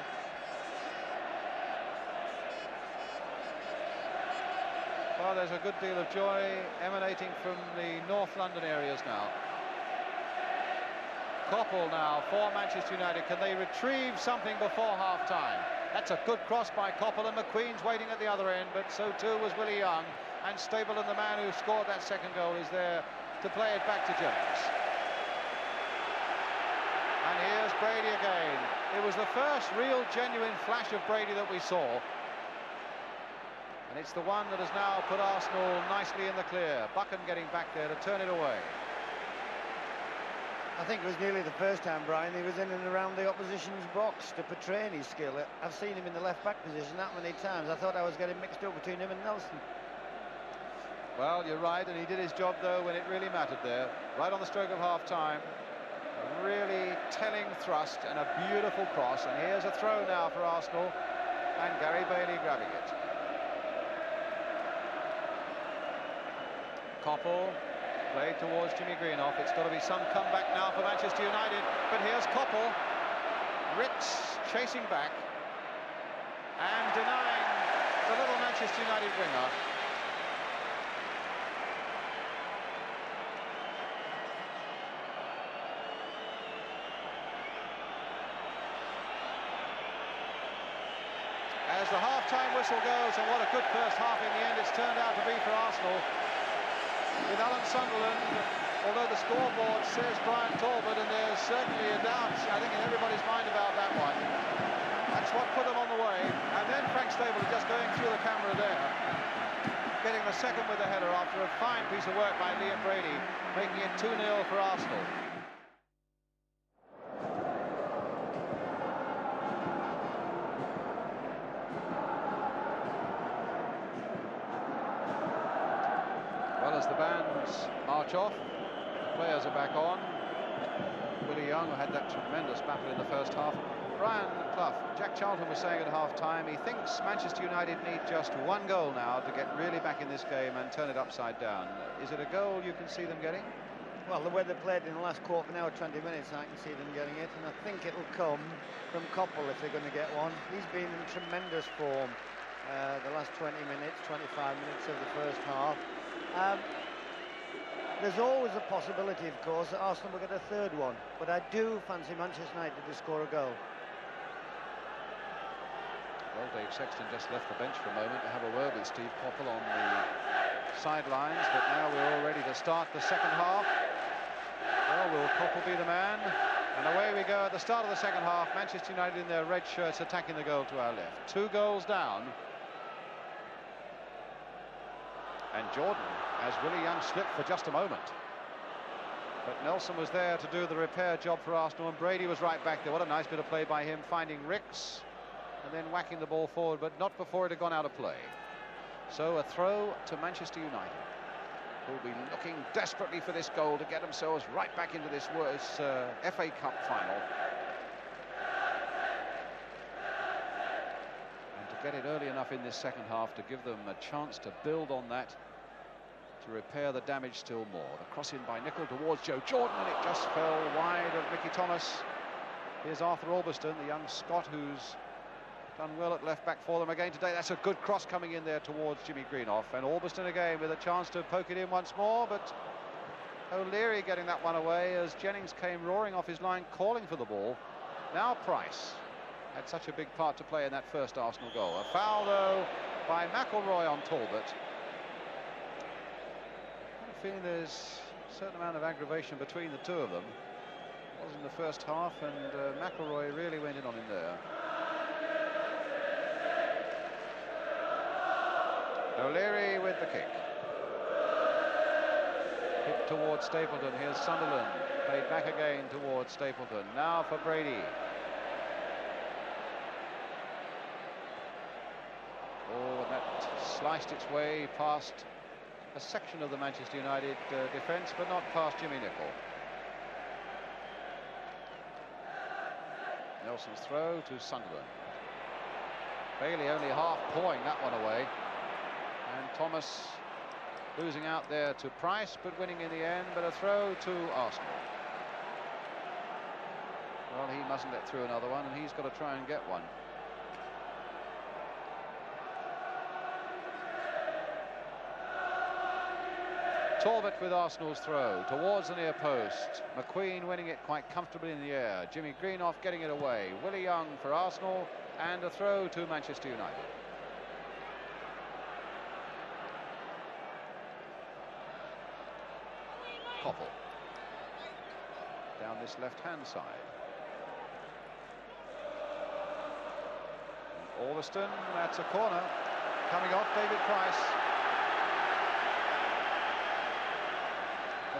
Well, there's a good deal of joy emanating from the North London areas now. Coppell now for Manchester United. Can they retrieve something before half-time? That's a good cross by Coppell, and McQueen's waiting at the other end, but so too was Willie Young. And Stapleton, the man who scored that second goal, is there to play it back to Jennings. And here's Brady again. It was the first real, genuine flash of Brady that we saw. And it's the one that has now put Arsenal nicely in the clear. Buchan getting back there to turn it away. I think it was nearly the first time, Brian, he was in and around the opposition's box to portray his skill. I've seen him in the left-back position that many times. I thought I was getting mixed up between him and Nelson. Well, you're right, and he did his job, though, when it really mattered there. Right on the stroke of half-time. Really telling thrust and a beautiful cross. And here's a throw now for Arsenal. And Gary Bailey grabbing it. Coppell played towards Jimmy Greenoff. It's got to be some comeback now for Manchester United. But here's Coppell. Ricks chasing back and denying the little Manchester United winger. As the half-time whistle goes, and what a good first half in the end it's turned out to be for Arsenal. With Alan Sunderland, although the scoreboard says Brian Talbot, and there's certainly a doubt, I think, in everybody's mind about that one. That's what put them on the way. And then Frank Stapleton just going through the camera there, getting the second with the header after a fine piece of work by Liam Brady, making it 2-0 for Arsenal. As the bands march off, the players are back on. Willie Young, who had that tremendous battle in the first half. Brian Clough, Jack Charlton was saying at half-time he thinks Manchester United need just one goal now to get really back in this game and turn it upside down. Is it a goal you can see them getting? Well, the way they played in the last quarter of an hour, 20 minutes, I can see them getting it, and I think it'll come from Coppell if they're going to get one. He's been in tremendous form the last 20 minutes, 25 minutes of the first half. There's always a possibility, of course, that Arsenal will get a third one, but I do fancy Manchester United to score a goal. Well, Dave Sexton just left the bench for a moment to have a word with Steve Coppell on the sidelines, but now we're all ready to start the second half. Well, will Coppell be the man? And away we go at the start of the second half. Manchester United in their red shirts attacking the goal to our left. 2 goals down. And Jordan, as Willie Young slipped for just a moment. But Nelson was there to do the repair job for Arsenal, and Brady was right back there. What a nice bit of play by him, finding Ricks and then whacking the ball forward, but not before it had gone out of play. So a throw to Manchester United, who will be looking desperately for this goal to get themselves right back into this FA Cup final. Get it early enough in this second half to give them a chance to build on that, to repair the damage still more. The cross in by Nicol towards Joe Jordan, and it just fell wide of Mickey Thomas. Here's Arthur Albiston, the young Scot who's done well at left back for them again today. That's a good cross coming in there towards Jimmy Greenoff, and Albiston again with a chance to poke it in once more, but O'Leary getting that one away as Jennings came roaring off his line calling for the ball. Now Price had such a big part to play in that first Arsenal goal. A foul, though, by McElroy on Talbot. I'm feeling there's a certain amount of aggravation between the two of them. It was in the first half, and McElroy really went in on him there. O'Leary with the kick. Hit towards Stapleton. Here's Sunderland. Played back again towards Stapleton. Now for Brady. Oh, and that sliced its way past a section of the Manchester United defence, but not past Jimmy Nicol. Nelson's throw to Sunderland. Bailey only half pawing that one away. And Thomas losing out there to Price, but winning in the end, but a throw to Arsenal. Well, he mustn't let through another one, and he's got to try and get one. Talbot with Arsenal's throw towards the near post. McQueen winning it quite comfortably in the air. Jimmy Greenough getting it away. Willie Young for Arsenal, and a throw to Manchester United. Koppel down this left-hand side. Alveston, that's a corner. Coming off David Price.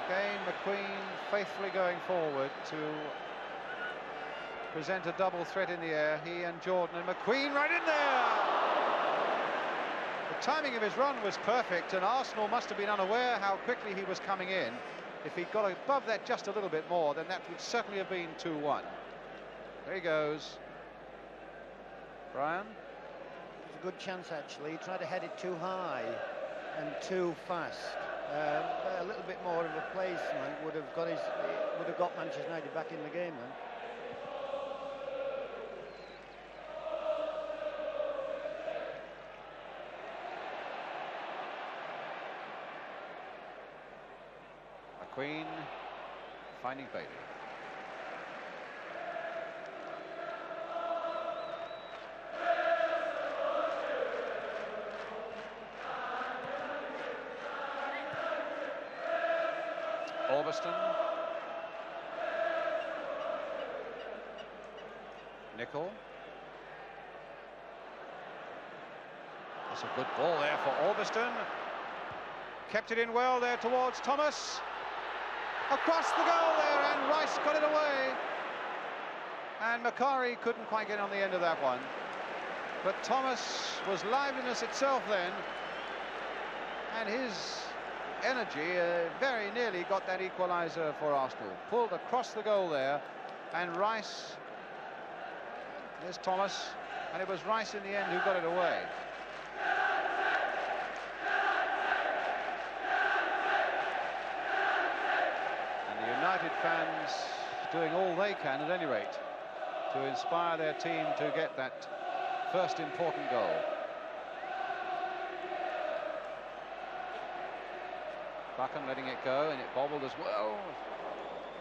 Again, McQueen faithfully going forward to present a double threat in the air. He and Jordan, and McQueen right in there. The timing of his run was perfect, and Arsenal must have been unaware how quickly he was coming in. If he'd got above that just a little bit more, then that would certainly have been 2-1. There he goes. Brian? It was a good chance, actually. He tried to head it too high and too fast. A little bit more of a placement would have got Manchester United back in the game then. McQueen finding Bailey. Alveston. Nicol. That's a good ball there for Alveston. Kept it in well there towards Thomas. Across the goal there, and Rice got it away. And Macari couldn't quite get on the end of that one. But Thomas was liveliness itself then. And his energy very nearly got that equaliser for Arsenal. Pulled across the goal there, and Rice, there's Thomas, and it was Rice in the end who got it away. And the United fans doing all they can, at any rate, to inspire their team to get that first important goal. Buchan letting it go, and it bobbled as well.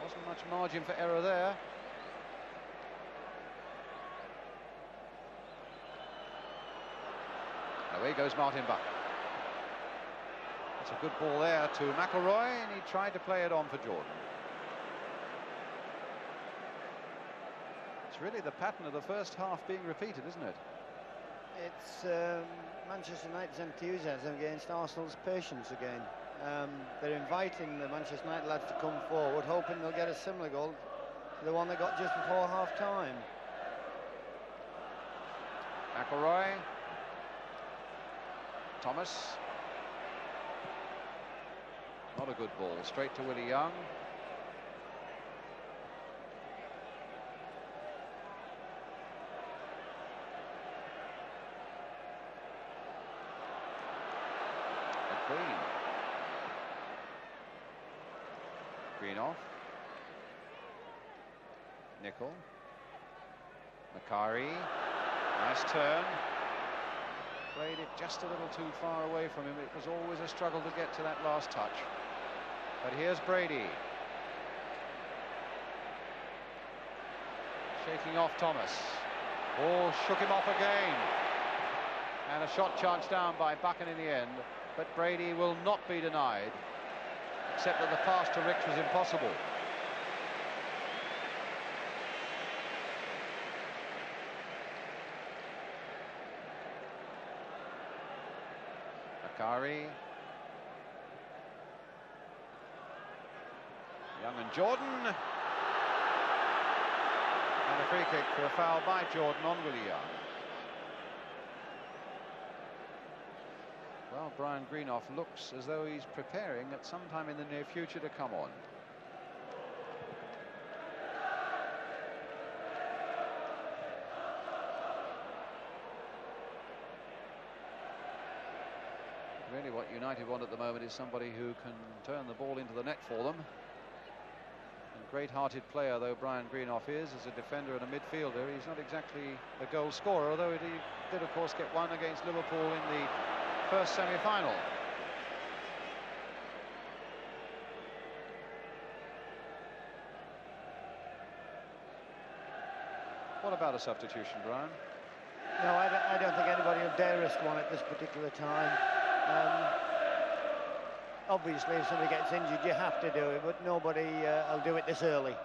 Wasn't much margin for error there. Away goes Martin Buchan. That's a good ball there to McElroy, and he tried to play it on for Jordan. It's really the pattern of the first half being repeated, isn't it? It's Manchester United's enthusiasm against Arsenal's patience again. They're inviting the Manchester United lads to come forward, hoping they'll get a similar goal to the one they got just before half-time. McElroy. Thomas. Not a good ball. Straight to Willie Young. McQueen. Greenough. Nicol. Macari. Nice turn. Played it just a little too far away from him. It was always a struggle to get to that last touch. But here's Brady. Shaking off Thomas. Oh, shook him off again. And a shot charged down by Buchan in the end. But Brady will not be denied. Except that the pass to Ricks was impossible. Macari. Young and Jordan. And a free kick for a foul by Jordan on Willie Young. Well, Brian Greenough looks as though he's preparing at some time in the near future to come on. Really what United want at the moment is somebody who can turn the ball into the net for them. And great-hearted player though Brian Greenough is, as a defender and a midfielder, he's not exactly a goal scorer, although he did of course get one against Liverpool in the first semi-final. What about a substitution, Brian? No, I don't think anybody will dare risk one at this particular time. Obviously, if somebody gets injured, you have to do it, but nobody will do it this early.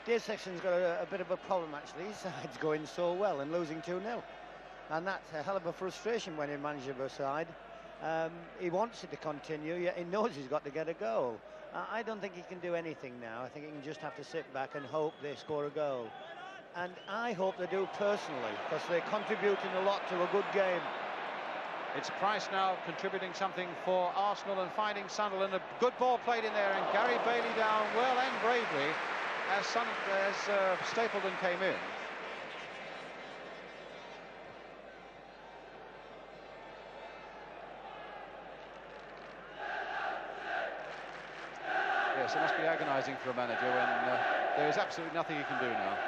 Dave Sexton's got a bit of a problem, actually. His side's going so well and losing 2-0. And that's a hell of a frustration when he manages a side. He wants it to continue, yet he knows he's got to get a goal. I don't think he can do anything now. I think he can just have to sit back and hope they score a goal. And I hope they do personally, because they're contributing a lot to a good game. It's Price now contributing something for Arsenal and finding Sunderland. A good ball played in there, and Gary Bailey down well and bravely as Stapleton came in. Yes, it must be agonising for a manager when there is absolutely nothing he can do now.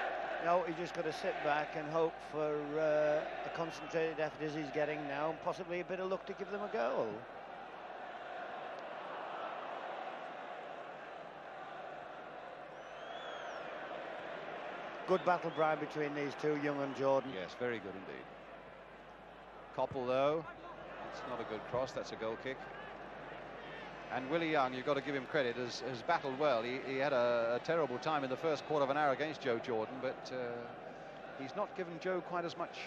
No, he's just got to sit back and hope for a concentrated effort as he's getting now, and possibly a bit of luck to give them a goal. Good battle, Brian, between these two, Young and Jordan. Yes, very good indeed. Koppel, though, it's not a good cross, that's a goal kick. And Willie Young, you've got to give him credit, has battled well. He had a terrible time in the first quarter of an hour against Joe Jordan, but he's not given Joe quite as much,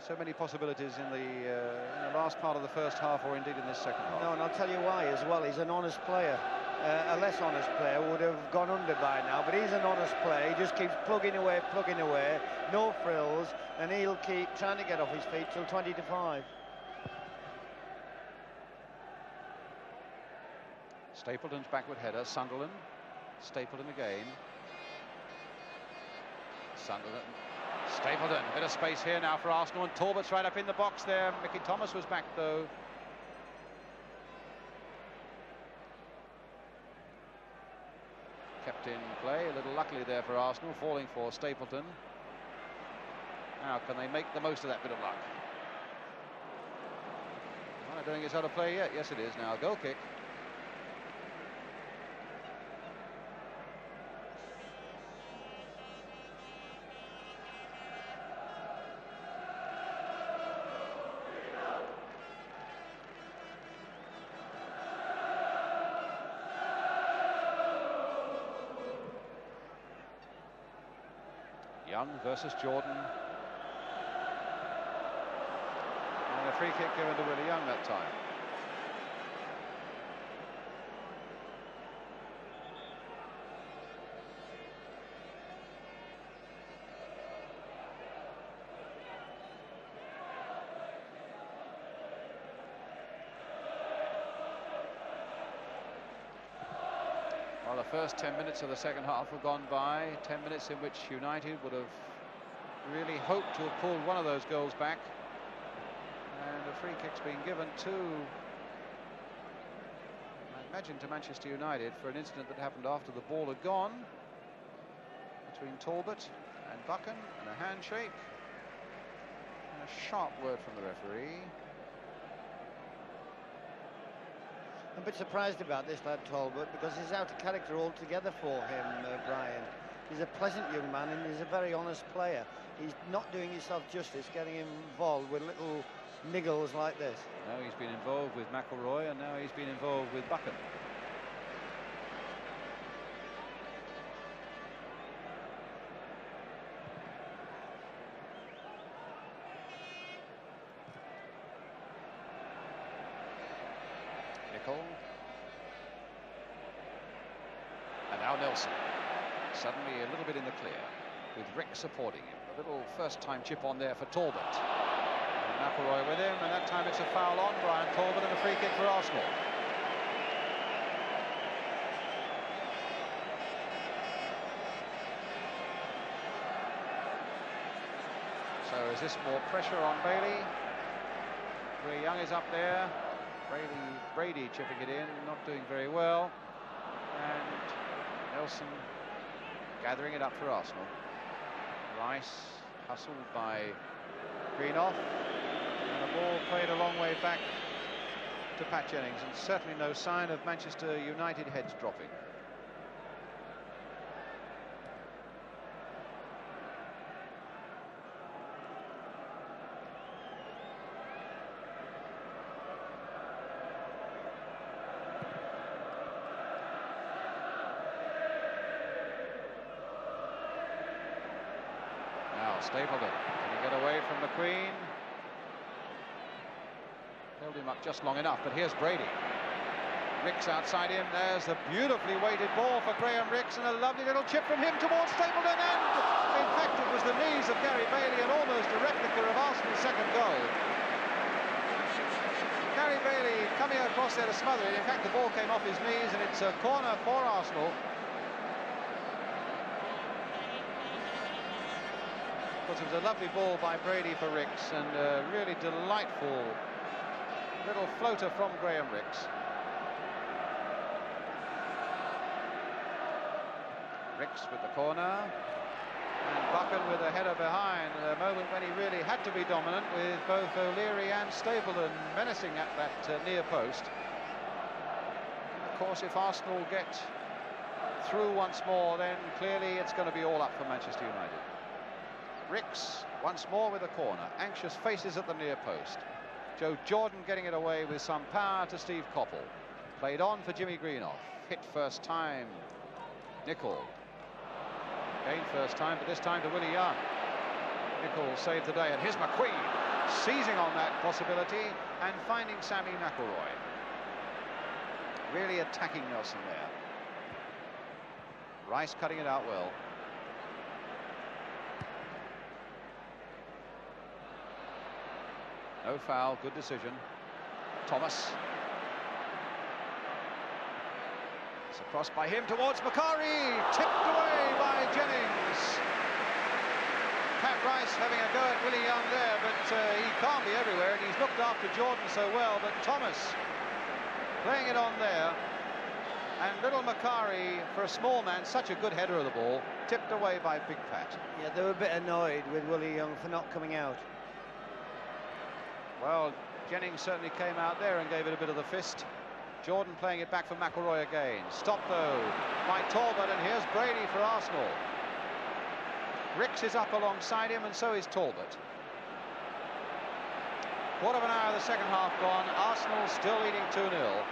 so many possibilities in the last part of the first half, or indeed in this second half. No, and I'll tell you why as well. He's an honest player. A less honest player would have gone under by now, but he's an honest player. He just keeps plugging away, no frills, and he'll keep trying to get off his feet till 20-5. Stapleton's backward header, Sunderland. Stapleton again. Sunderland. Stapleton, a bit of space here now for Arsenal, and Talbot's right up in the box there. Mickey Thomas was back, though. Kept in play, a little luckily there for Arsenal, falling for Stapleton. Now, can they make the most of that bit of luck? Well, I don't think it's out of play yet. Yes, it is now. Goal kick. Young versus Jordan. And a free kick given to Willie Young that time. Well, the first 10 minutes of the second half have gone by, 10 minutes in which United would have really hoped to have pulled one of those goals back. And a free kick's been given to, I imagine, to Manchester United for an incident that happened after the ball had gone, between Talbot and Buchan, and a handshake. And a sharp word from the referee. I'm a bit surprised about this lad Talbot, because he's out of character altogether for him, Brian. He's a pleasant young man and he's a very honest player. He's not doing himself justice getting involved with little niggles like this. No, he's been involved with McElroy, and now he's been involved with Buchan. And now Nelson, suddenly a little bit in the clear, with Rick supporting him. A little first-time chip on there for Talbot. And McElroy with him, and that time it's a foul on Brian Talbot and a free kick for Arsenal. So is this more pressure on Bailey? Willie Young is up there. Brady chipping it in, not doing very well. And Nelson gathering it up for Arsenal. Rice hustled by Greenoff. And the ball played a long way back to Pat Jennings, and certainly no sign of Manchester United heads dropping. Stapleton, can he get away from McQueen? Held him up just long enough, but here's Brady. Ricks outside him. There's a beautifully weighted ball for Graham Ricks, and a lovely little chip from him towards Stapleton, and in fact it was the knees of Gary Bailey, and almost a replica of Arsenal's second goal. Gary Bailey coming across there to smother it. In fact, the ball came off his knees, and it's a corner for Arsenal. Because it was a lovely ball by Brady for Ricks, and a really delightful little floater from Graham Ricks. Ricks with the corner, and Buchan with a header behind, a moment when he really had to be dominant, with both O'Leary and Stapleton menacing at that near post. And of course, if Arsenal get through once more, then clearly it's going to be all up for Manchester United. Ricks once more with a corner, anxious faces at the near post. Joe Jordan getting it away with some power to Steve Coppell. Played on for Jimmy Greenoff. Hit first time, Nicol. Again first time, but this time to Willie Young. Nicol saved the day, and here's McQueen seizing on that possibility and finding Sammy McIlroy. Really attacking Nelson there. Rice cutting it out well. No foul, good decision. Thomas. It's a cross by him towards Macari, tipped away by Jennings. Pat Rice having a go at Willie Young there, but he can't be everywhere, and he's looked after Jordan so well. But Thomas playing it on there, and little Macari, for a small man, such a good header of the ball, tipped away by Big Pat. Yeah, they were a bit annoyed with Willie Young for not coming out. Well, Jennings certainly came out there and gave it a bit of the fist. Jordan playing it back for McIlroy again. Stopped though by Talbot, and here's Brady for Arsenal. Ricks is up alongside him, and so is Talbot. Quarter of an hour of the second half gone. Arsenal still leading 2-0.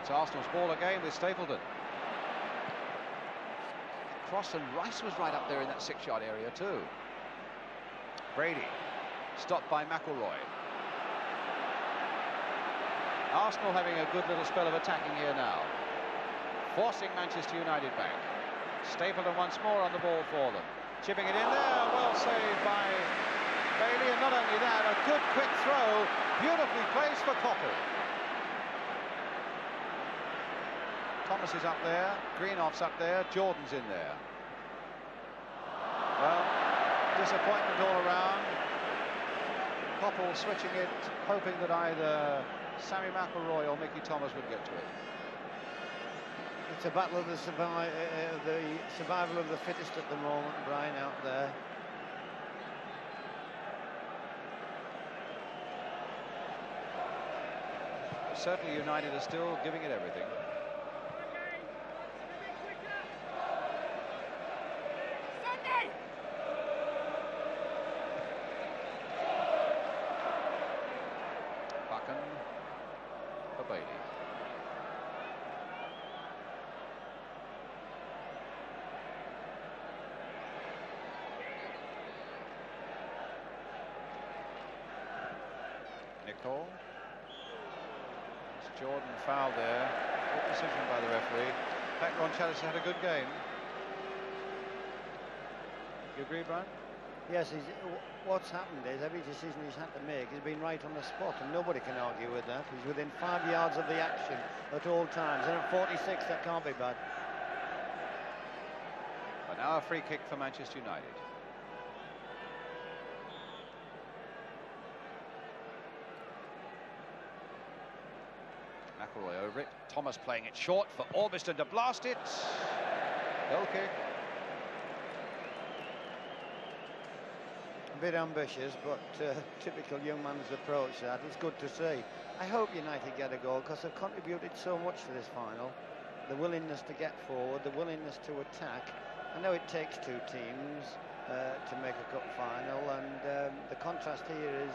It's Arsenal's ball again with Stapleton. Cross, and Rice was right up there in that 6-yard area too. Brady stopped by McIlroy. Arsenal having a good little spell of attacking here now, forcing Manchester United back. Stapleton once more on the ball for them, chipping it in there, well saved by Bailey, and not only that, a good quick throw, beautifully placed for Coppell. Thomas is up there, Greenoff's up there, Jordan's in there. Well, disappointment all around. Coppell switching it, hoping that either Sammy McIlroy or Mickey Thomas would get to it. It's a battle of the survival of the fittest at the moment, Brian, out there. Certainly United are still giving it everything. Buchan for Bailey. Nicol. Jordan fouled there. Good decision by the referee. In fact, Ron Challis had a good game. You agree, Brian? Yes, what's happened is every decision he's had to make has been right on the spot, and nobody can argue with that. He's within 5 yards of the action at all times, and at 46, that can't be bad. But now a free kick for Manchester United. McIlroy over it. Thomas playing it short for Orbiston to blast it. Goal kick. A bit ambitious, but typical young man's approach that. It's good to see. I hope United get a goal because they've contributed so much to this final. The willingness to get forward, the willingness to attack. I know it takes two teams to make a cup final, and the contrast here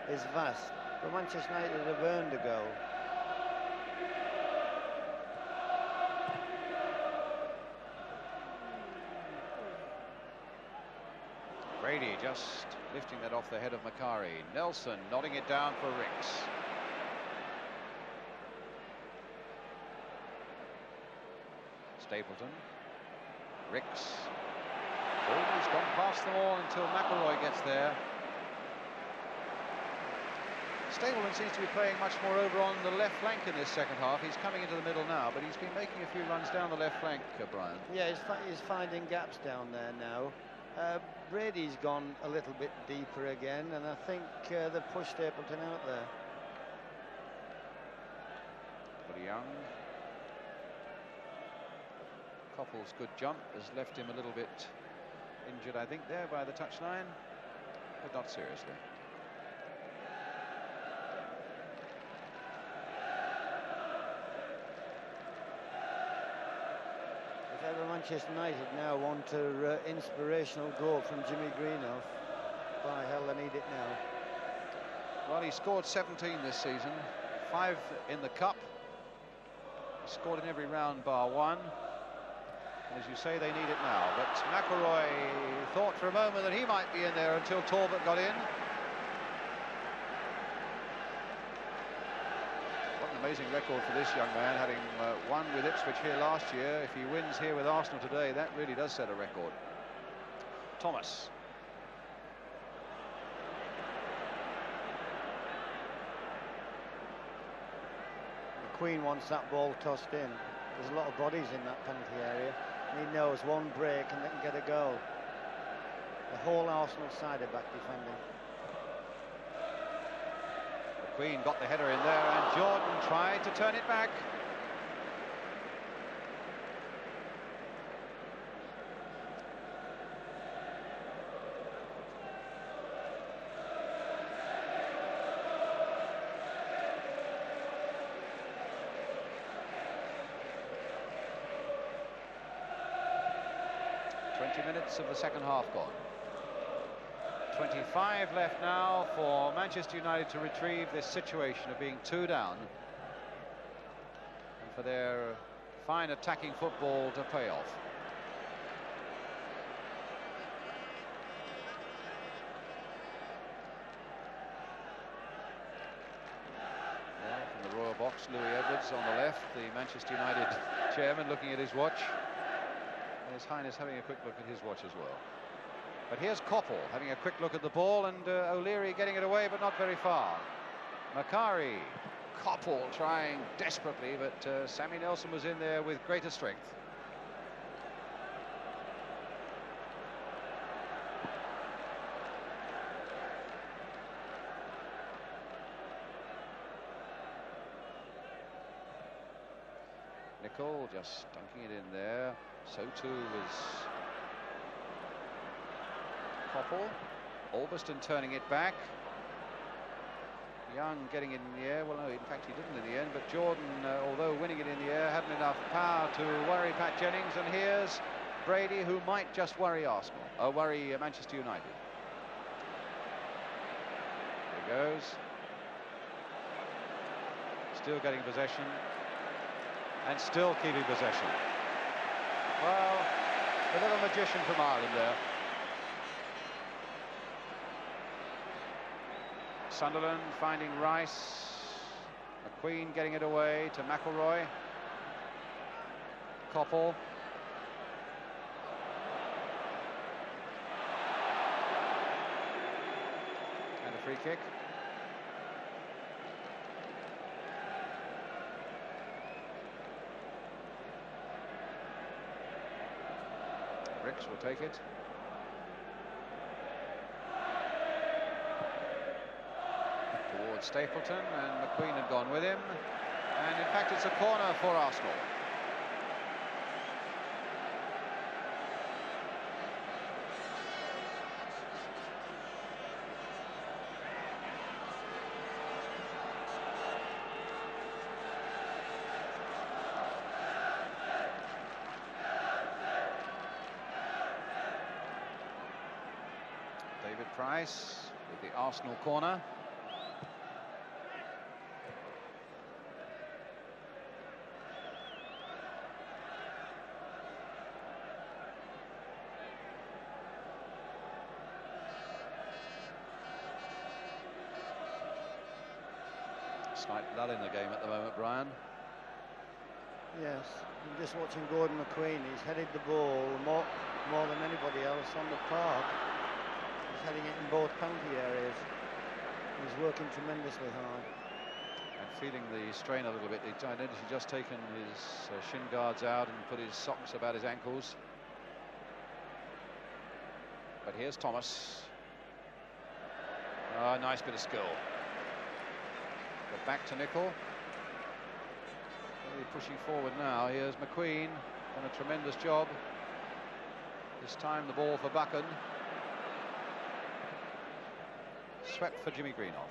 is vast. But Manchester United have earned a goal. Brady just lifting that off the head of Macari. Nelson nodding it down for Ricks. Stapleton. Ricks. Oh, he's gone past them all until McElroy gets there. Stapleton seems to be playing much more over on the left flank in this second half. He's coming into the middle now, but he's been making a few runs down the left flank, Brian. Yeah, he's finding gaps down there now. Brady's gone a little bit deeper again, and I think they've pushed Stapleton out there. But Young. Coppell's good jump has left him a little bit injured, I think, there by the touchline, but not seriously. If ever Manchester United now want an inspirational goal from Jimmy Greenough, by hell they need it now. Well, he scored 17 this season, 5 in the cup. He scored in every round bar one. As you say, they need it now. But McElroy thought for a moment that he might be in there until Talbot got in. What an amazing record for this young man, having won with Ipswich here last year. If he wins here with Arsenal today, that really does set a record. Thomas. McQueen wants that ball tossed in. There's a lot of bodies in that penalty area. And he knows one break and they can get a goal. The whole Arsenal side are back defending. McQueen got the header in there, and Jordan tried to turn it back. Minutes of the second half gone. 25 left now for Manchester United to retrieve this situation of being 2 down, and for their fine attacking football to pay off. Well, from the Royal box, Louis Edwards on the left, the Manchester United chairman looking at his watch. His Highness having a quick look at his watch as well. But here's Coppell having a quick look at the ball, and O'Leary getting it away, but not very far. Macari, Coppell trying desperately, but Sammy Nelson was in there with greater strength. Nicol just dunking it in there. So too was Coppell. Albiston turning it back. Young getting it in the air. Well, no, in fact he didn't in the end, but Jordan, although winning it in the air, hadn't enough power to worry Pat Jennings. And here's Brady, who might just worry Arsenal, worry Manchester United. There he goes. Still getting possession. And still keeping possession. Well, a little magician from Ireland there. Sunderland finding Rice. McQueen getting it away to McElroy. Coppell. And a free kick. Ricks will take it. Towards Stapleton, and McQueen had gone with him. And in fact, it's a corner for Arsenal. Price with the Arsenal corner. Slight lull in the game at the moment, Brian. Yes, I'm just watching Gordon McQueen. He's headed the ball more than anybody else on the park. He's heading it in both penalty areas. He's working tremendously hard. And feeling the strain a little bit. I noticed he's just taken his shin guards out and put his socks about his ankles. But here's Thomas. Nice bit of skill. But back to Nicol. Really pushing forward now. Here's McQueen. Done a tremendous job. This time the ball for Buchan. Swept for Jimmy Greenoff.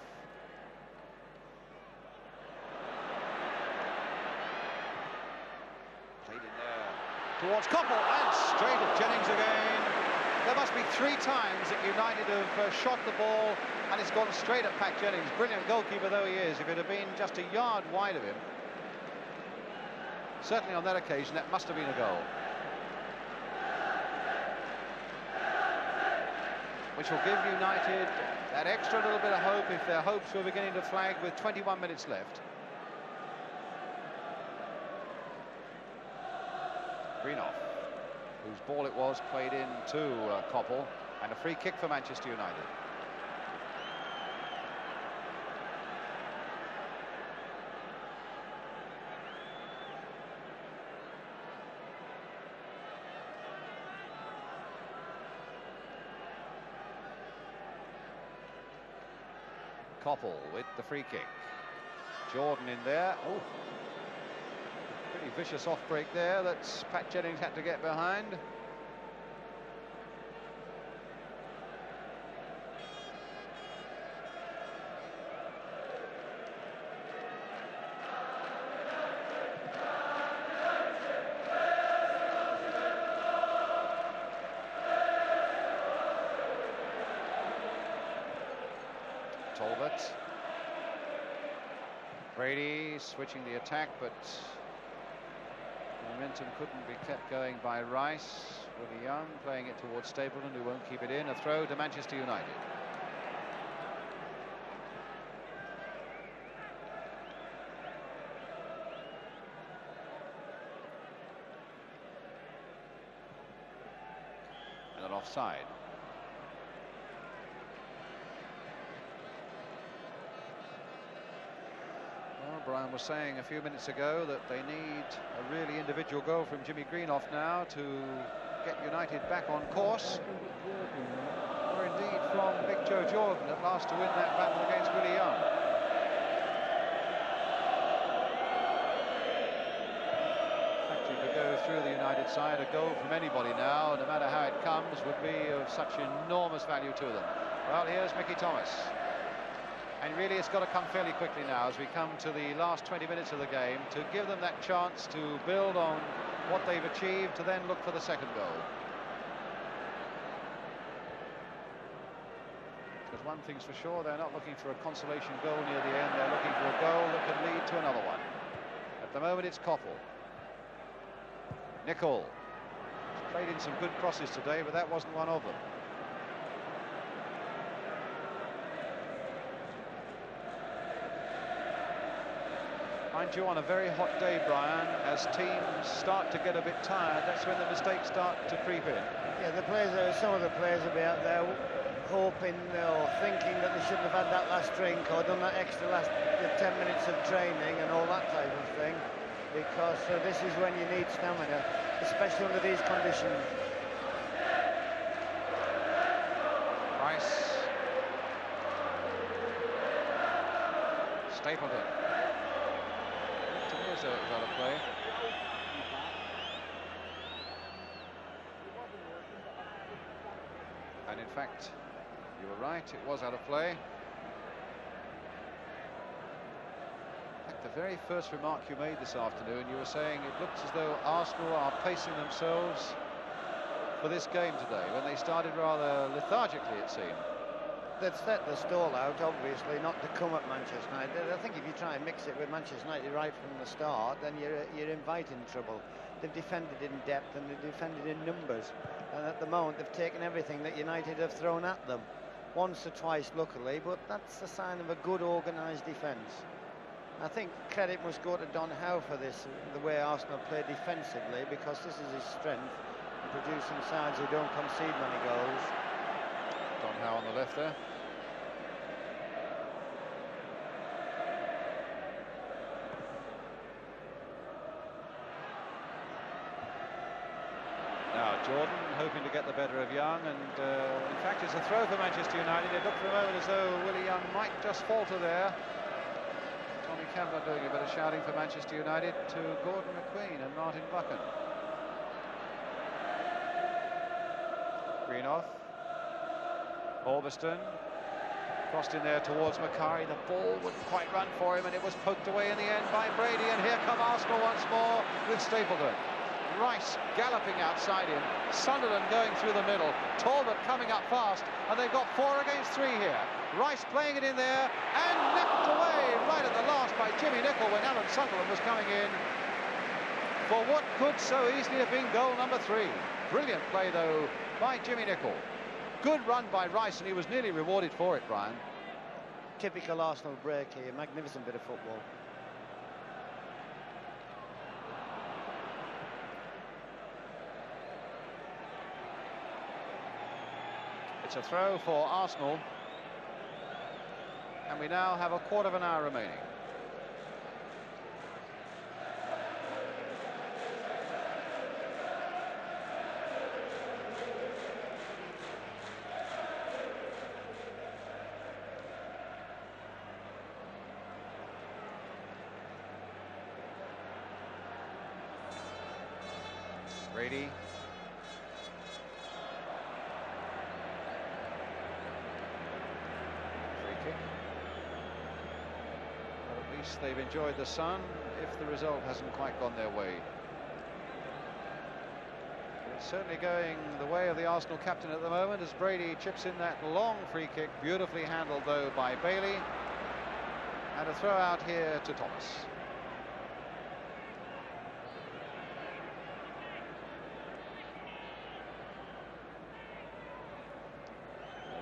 Played in there towards Coppell and straight at Jennings again. There must be 3 times that United have shot the ball and it's gone straight at Pat Jennings. Brilliant goalkeeper though he is. If it had been just a yard wide of him, certainly on that occasion, that must have been a goal. Which will give United that extra little bit of hope if their hopes were beginning to flag with 21 minutes left. Greenoff, whose ball it was, played in to Coppell, and a free kick for Manchester United. Coppell with the free kick. Jordan in there. Oh, pretty vicious off break there that Pat Jennings had to get behind. Talbot. Brady switching the attack, but momentum couldn't be kept going by Rice. Willie Young playing it towards Stapleton, who won't keep it in. A throw to Manchester United. And an offside. Brian was saying a few minutes ago that they need a really individual goal from Jimmy Greenoff now to get United back on course, or indeed from Big Joe Jordan at last to win that battle against Willie Young. In fact, you could go through the United side. A goal from anybody now, no matter how it comes, would be of such enormous value to them. Well, here's Mickey Thomas. And really it's got to come fairly quickly now as we come to the last 20 minutes of the game to give them that chance to build on what they've achieved to then look for the second goal. Because one thing's for sure, they're not looking for a consolation goal near the end, they're looking for a goal that could lead to another one. At the moment it's Coppell. Nicol. He's played in some good crosses today, but that wasn't one of them. Mind you, on a very hot day, Brian, as teams start to get a bit tired, that's when the mistakes start to creep in. Yeah, some of the players will be out there hoping or thinking that they shouldn't have had that last drink or done that extra last 10 minutes of training and all that type of thing, because this is when you need stamina, especially under these conditions. Rice. Stapleton. So it was out of play. And in fact, you were right, it was out of play. In fact, the very first remark you made this afternoon, you were saying it looks as though Arsenal are pacing themselves for this game today, when they started rather lethargically, it seemed. They've set the stall out, obviously, not to come at Manchester United. I think if you try and mix it with Manchester United right from the start, then you're inviting trouble. They've defended in depth and they've defended in numbers. And at the moment, they've taken everything that United have thrown at them. Once or twice, luckily, but that's a sign of a good organised defence. I think credit must go to Don Howe for this, the way Arsenal play defensively, because this is his strength, producing sides who don't concede many goals. Don Howe on the left there. Now Jordan hoping to get the better of Young, and in fact it's a throw for Manchester United. It looked for a moment as though Willie Young might just falter there. Tommy Campbell doing a bit of shouting for Manchester United to Gordon McQueen and Martin Buchan. Greenoff, Orbiston, crossed in there towards Mackay. The ball wouldn't quite run for him, and it was poked away in the end by Brady. And here come Arsenal once more with Stapleton. Rice galloping outside him, Sunderland going through the middle, Talbot coming up fast, and they've got 4 against 3 here. Rice playing it in there and nipped away right at the last by Jimmy Nicholl when Alan Sunderland was coming in for what could so easily have been goal number 3. Brilliant play though by Jimmy Nicholl. Good run by Rice, and he was nearly rewarded for it, Brian. Typical Arsenal break here, magnificent bit of football. It's a throw for Arsenal, and we now have a quarter of an hour remaining. Brady. At least they've enjoyed the sun, if the result hasn't quite gone their way. It's certainly going the way of the Arsenal captain at the moment as Brady chips in that long free kick, beautifully handled though by Bailey, and a throw out here to Thomas.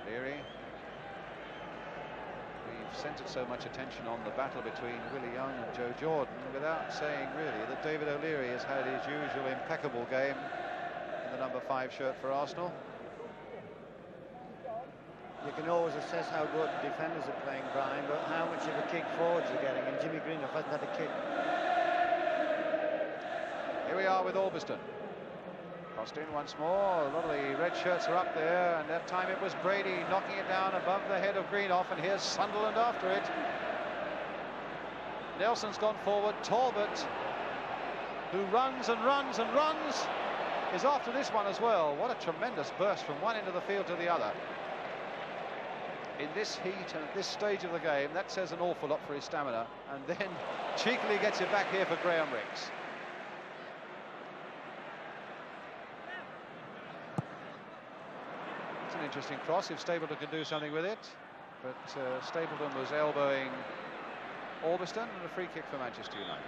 O'Leary. Centred so much attention on the battle between Willie Young and Joe Jordan without saying really that David O'Leary has had his usual impeccable game in the number 5 shirt for Arsenal. You can always assess how good the defenders are playing, Brian, but how much of a kick forwards are getting, and Jimmy Greenoff hasn't had a kick. Here we are with Orbiston. Crossed in once more. A lot of the red shirts are up there, and that time it was Brady knocking it down above the head of Greenoff, and here's Sunderland after it. Nelson's gone forward. Talbot, who runs and runs and runs, is after this one as well. What a tremendous burst from one end of the field to the other. In this heat and at this stage of the game, that says an awful lot for his stamina, and then cheekily gets it back here for Graham Rix. An interesting cross if Stapleton can do something with it, but Stapleton was elbowing Orbiston, and a free kick for Manchester United.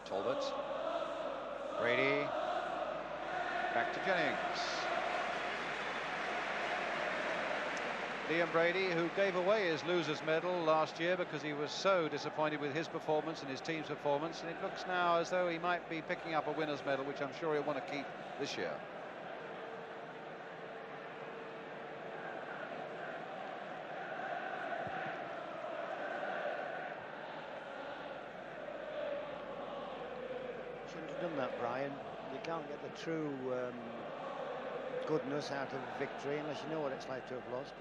Talbot, Brady, back to Jennings. Liam Brady, who gave away his loser's medal last year because he was so disappointed with his performance and his team's performance, and it looks now as though he might be picking up a winner's medal, which I'm sure he'll want to keep this year. Shouldn't have done that, Brian. You can't get the true goodness out of victory unless you know what it's like to have lost.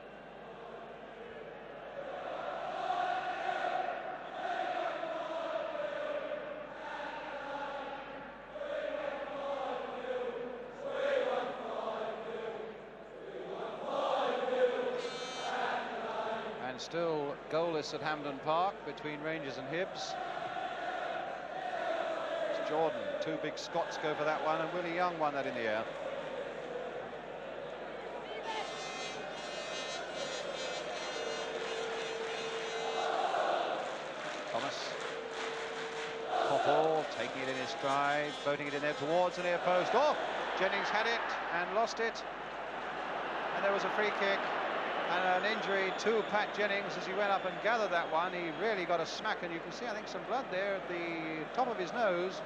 Still goalless at Hampden Park between Rangers and Hibs. It's Jordan, 2 big Scots go for that one, and Willie Young won that in the air. Thomas. Koppel taking it in his stride, floating it in there towards the near post. Oh! Jennings had it and lost it. And there was a free kick and an injury to Pat Jennings as he went up and gathered that one. He really got a smack, and you can see, I think, some blood there at the top of his nose.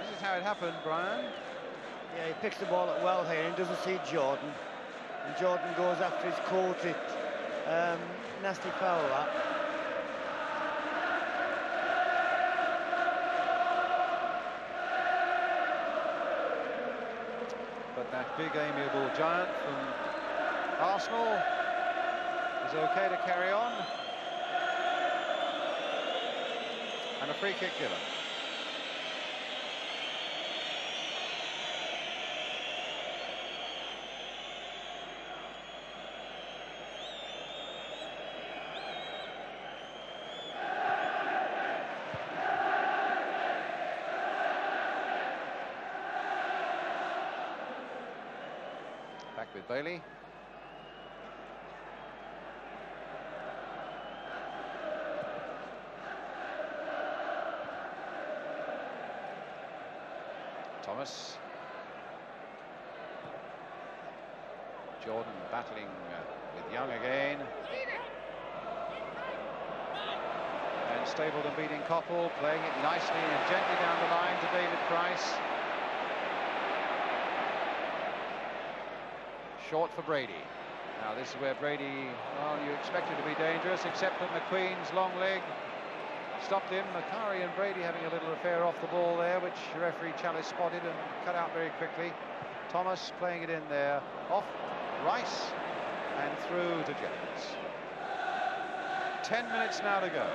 This is how it happened, Brian. Yeah, he picks the ball up well here and doesn't see Jordan. And Jordan goes after his coat. Nasty foul, that. But that big amiable giant from Arsenal is okay to carry on. And a free kick given. Back with Bailey. Thomas. Jordan battling with Young again. And Stapleton beating Koppel, playing it nicely and gently down the line to David Price. Short for Brady. Now this is where Brady, well, you expect him to be dangerous, except that McQueen's long leg stopped him. Macari and Brady having a little affair off the ball there, which referee Chalice spotted and cut out very quickly. Thomas playing it in there, off Rice and through to Jennings. 10 minutes now to go.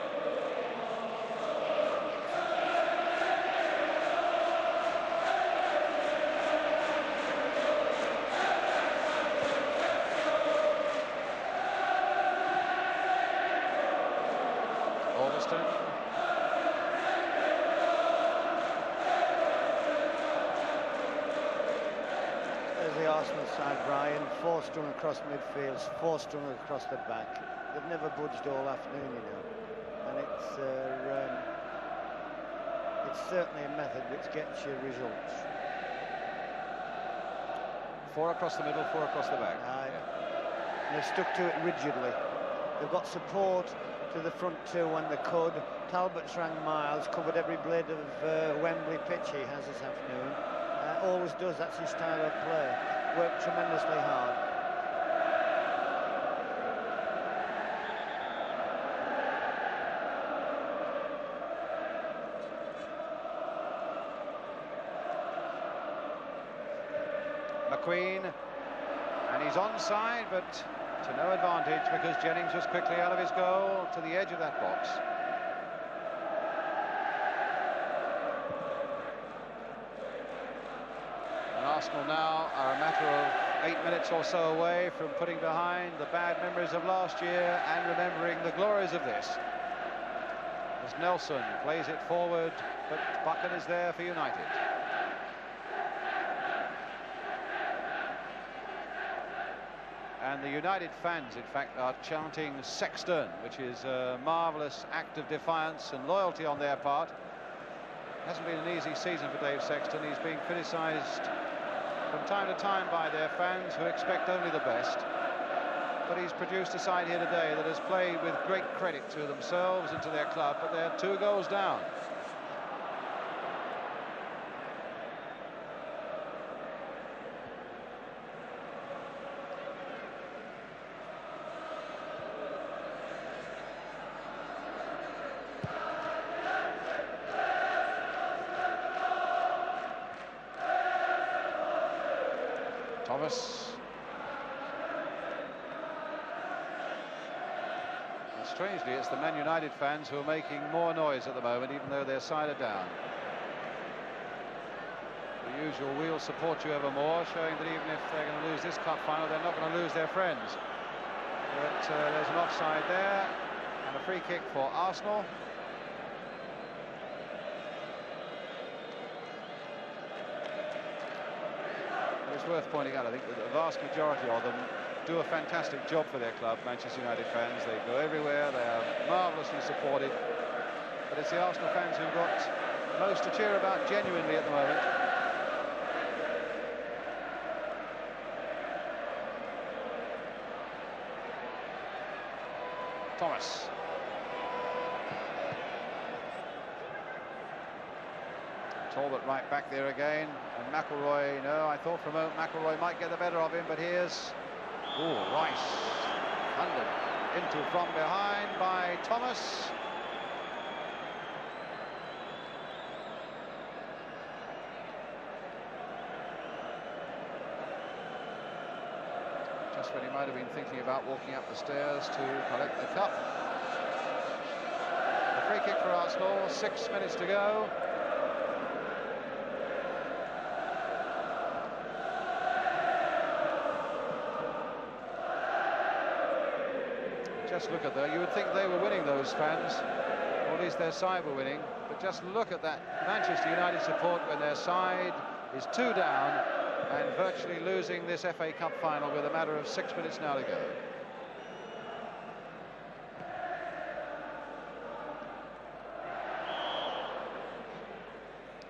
There's the Arsenal side, Brian. Four strung across midfield, four strung across the back. They've never budged all afternoon, you know. And it's certainly a method which gets you results. Four across the middle, four across the back. Yeah. And they've stuck to it rigidly. They've got support to the front two when they could. Talbot's rang miles, covered every blade of Wembley pitch he has this afternoon. Always does, that's his style of play. Worked tremendously hard. McQueen, and he's onside, but to no advantage because Jennings was quickly out of his goal to the edge of that box. And Arsenal now are a matter of 8 minutes or so away from putting behind the bad memories of last year and remembering the glories of this. As Nelson plays it forward, but Buchan is there for United. And the United fans, in fact, are chanting Sexton, which is a marvellous act of defiance and loyalty on their part. It hasn't been an easy season for Dave Sexton. He's being criticised from time to time by their fans who expect only the best. But he's produced a side here today that has played with great credit to themselves and to their club, but they're 2 goals down. Thomas. And strangely, it's the Man United fans who are making more noise at the moment, even though their side are down. The usual "we'll support you evermore," showing that even if they're going to lose this cup final, they're not going to lose their friends. But there's an offside there, and a free kick for Arsenal. It's worth pointing out, I think, that the vast majority of them do a fantastic job for their club, Manchester United fans. They go everywhere, they are marvellously supported. But it's the Arsenal fans who've got most to cheer about genuinely at the moment. Thomas. Talbot right back there again, and McIlroy, no, I thought for a moment McIlroy might get the better of him, but here's, Rice, thundered into from behind by Thomas. Just when he might have been thinking about walking up the stairs to collect the cup. A free kick for Arsenal, 6 minutes to go. Just look at that. You would think they were winning, those fans, or at least their side were winning. But just look at that Manchester United support when their side is 2 down and virtually losing this FA Cup final with a matter of 6 minutes now to go.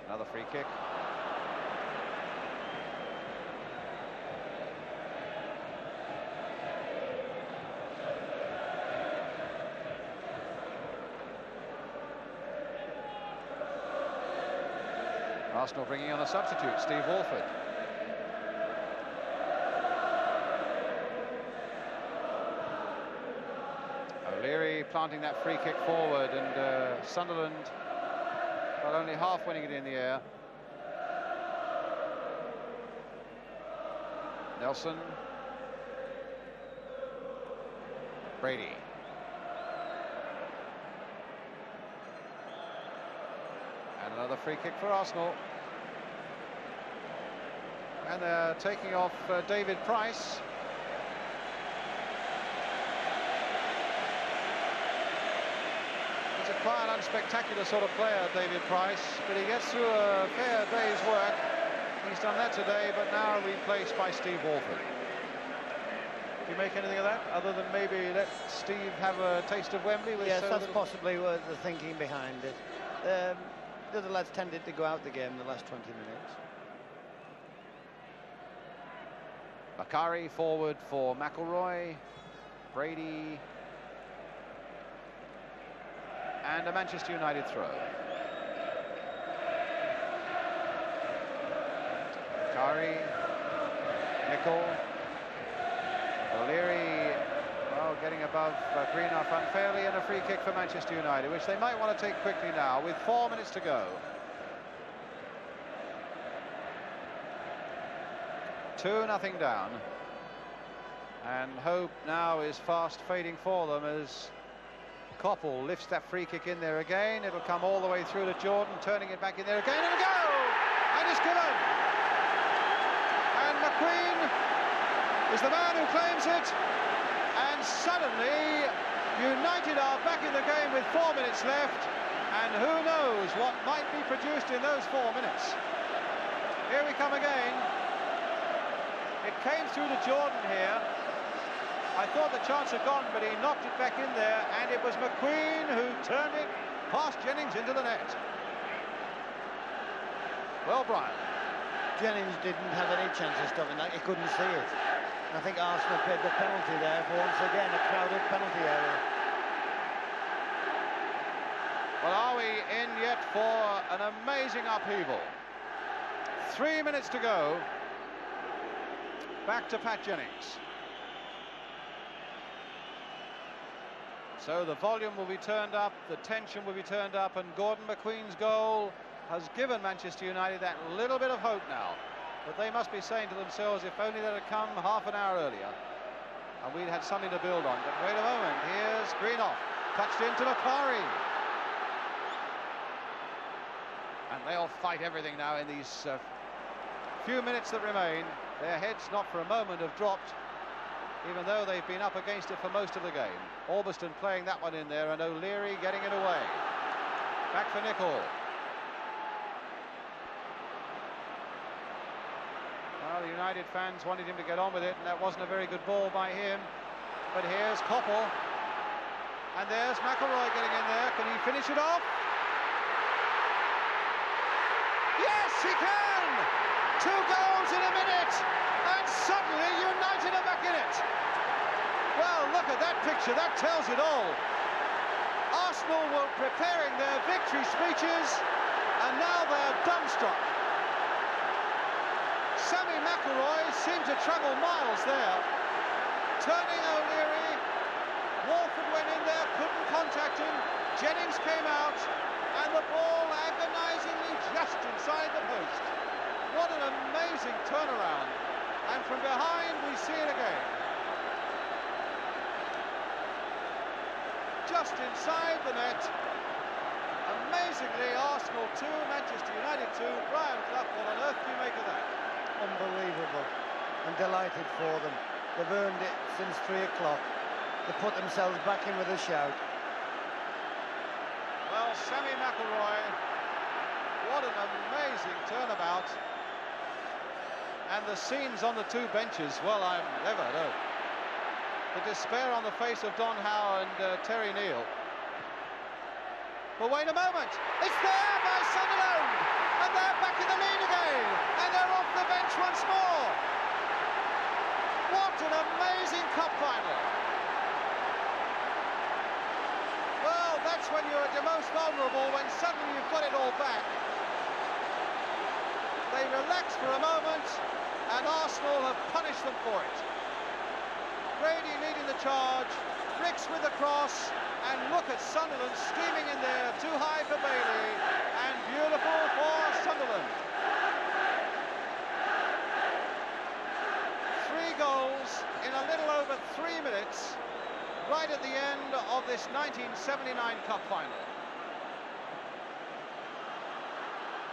Another free kick. Arsenal bringing on a substitute, Steve Walford. O'Leary planting that free kick forward, and Sunderland, well, only half winning it in the air. Nelson. Brady. And another free kick for Arsenal. And they're taking off David Price. He's a quiet, unspectacular sort of player, David Price, but he gets through a fair day's work. He's done that today, but now replaced by Steve Walford. Do you make anything of that, other than maybe let Steve have a taste of Wembley? With yes, so that's possibly the thinking behind it. The other lads tended to go out the game in the last 20 minutes. Bakary forward for McIlroy, Brady, and a Manchester United throw. Bakary, Nicol, O'Leary, well, getting above Greenough unfairly, and a free kick for Manchester United, which they might want to take quickly now with 4 minutes to go. 2-0 down, and hope now is fast fading for them as Koppel lifts that free kick in there again. It'll come all the way through to Jordan, turning it back in there again, and a goal! And it's given! And McQueen is the man who claims it, and suddenly United are back in the game with 4 minutes left, and who knows what might be produced in those 4 minutes. Here we come again. It came through to Jordan here. I thought the chance had gone, but he knocked it back in there, and it was McQueen who turned it past Jennings into the net. Well, Brian. Jennings didn't have any chance of stopping that. He couldn't see it. I think Arsenal paid the penalty there for once again a crowded penalty area. Well, are we in yet for an amazing upheaval? 3 minutes to go. Back to Pat Jennings. So the volume will be turned up, the tension will be turned up, and Gordon McQueen's goal has given Manchester United that little bit of hope now. But they must be saying to themselves, if only that had come half an hour earlier, and we'd had something to build on. But wait a moment, here's Greenoff, touched into Bakary. And they'll fight everything now in these few minutes that remain. Their heads not for a moment have dropped, even though they've been up against it for most of the game. Albiston playing that one in there, and O'Leary getting it away. Back for Nicol. Well, the United fans wanted him to get on with it, and that wasn't a very good ball by him. But here's Koppel, and there's McIlroy getting in there. Can he finish it off? Yes, he can! 2 goals in a minute, and suddenly United are back in it. Well, look at that picture, that tells it all. Arsenal were preparing their victory speeches, and now they're dumbstruck. Sammy McIlroy seemed to travel miles there. Turning O'Leary, Walford went in there, couldn't contact him. Jennings came out, and the ball agonisingly just inside the post. What an amazing turnaround. And from behind, we see it again. Just inside the net. Amazingly, Arsenal 2, Manchester United 2. Brian Clough, what on earth do you make of that? Unbelievable. I'm delighted for them. They've earned it since 3 o'clock. They put themselves back in with a shout. Well, Sammy McIlroy, what an amazing turnabout. And the scenes on the 2 benches, well, I'm never know. The despair on the face of Don Howe and Terry Neal. But wait a moment, it's there by Sunderland, and they're back in the lead again, and they're off the bench once more. What an amazing cup final. Well, that's when you're at your most vulnerable, when suddenly you've got it all back. They relax for a moment, and Arsenal have punished them for it. Brady leading the charge, Ricks with the cross, and look at Sunderland steaming in there, too high for Bailey, and beautiful for Sunderland. 3 goals in a little over 3 minutes, right at the end of this 1979 Cup final.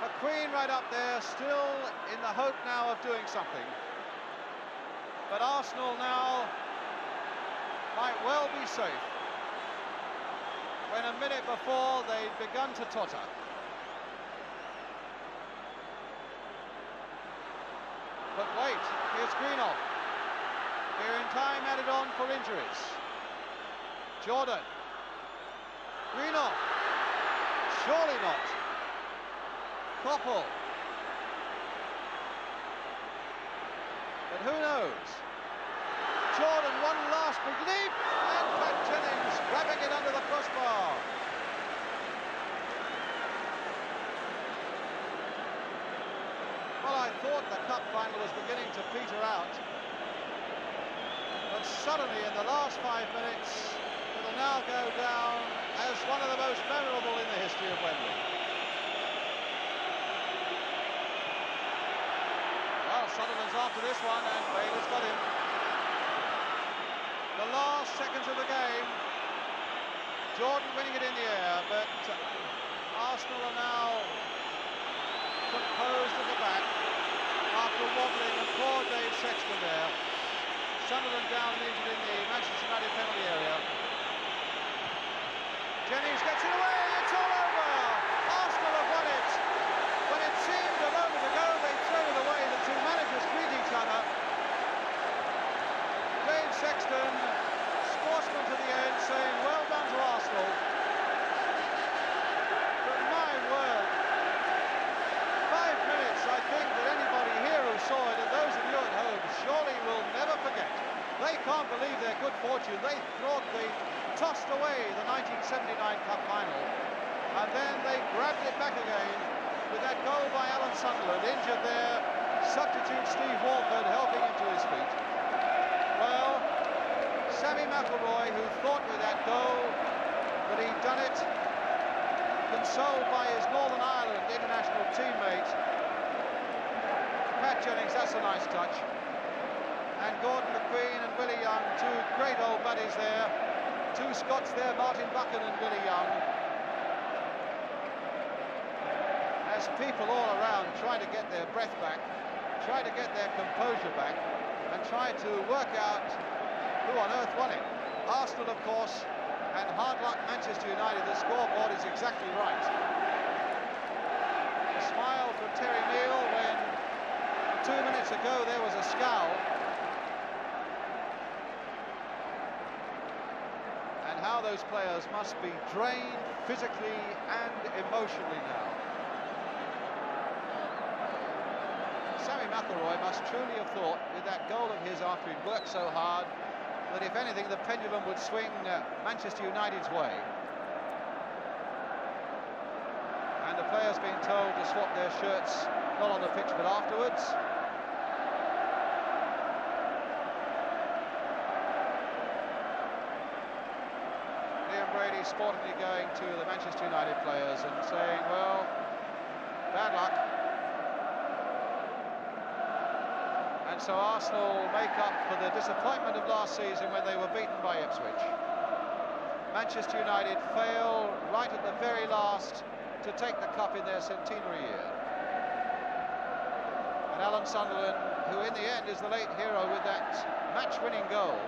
McQueen right up there, still in the hope now of doing something. But Arsenal now might well be safe, when a minute before they'd begun to totter. But wait, here's Greenough. Here in time added on for injuries. Jordan. Greenough. Surely not. Koppel. But who knows? Jordan, one last big leap, and Pat Jennings grabbing it under the crossbar. Well, I thought the cup final was beginning to peter out, but suddenly in the last 5 minutes, it'll now go down as one of the most memorable in the history of Wembley. Well, Sunderland's after this one, and Bailey's got him. The last seconds of the game, Jordan winning it in the air, but Arsenal are now composed at the back after wobbling, and poor Dave Sexton there. Sunderland down and injured in the Manchester United penalty area. Jennings gets it away, it's all over! Arsenal have won it! When it seemed a moment ago they threw it away, the 2 managers greet each other. Dave Sexton, sportsman to the end, saying well done to Arsenal. But my word, 5 minutes, I think that anybody here who saw it, and those of you at home, surely will never forget. They can't believe their good fortune. They thought they tossed away the 1979 Cup final, and then they grabbed it back again with that goal by Alan Sunderland, injured there, substitute Steve Walford helping him to his feet. Well, Sammy McIlroy, who thought with that goal that he'd done it, consoled by his Northern Ireland international teammate, Pat Jennings, that's a nice touch. And Gordon McQueen and Willie Young, 2 great old buddies there. 2 Scots there, Martin Buchan and Willie Young. As people all around try to get their breath back, try to get their composure back, and try to work out who on earth won it. Arsenal, of course, and hard luck Manchester United. The scoreboard is exactly right. A smile from Terry Neal when 2 2 minutes ago there was a scowl. And how those players must be drained physically and emotionally now. Sammy McIlroy must truly have thought, with that goal of his after he'd worked so hard, that if anything the pendulum would swing Manchester United's way. And the players being told to swap their shirts, not on the pitch but afterwards. Liam Brady sportingly going to the Manchester United players and saying, well, bad luck. And so Arsenal make up for the disappointment of last season when they were beaten by Ipswich. Manchester United fail right at the very last to take the cup in their centenary year. And Alan Sunderland, who in the end is the late hero with that match-winning goal,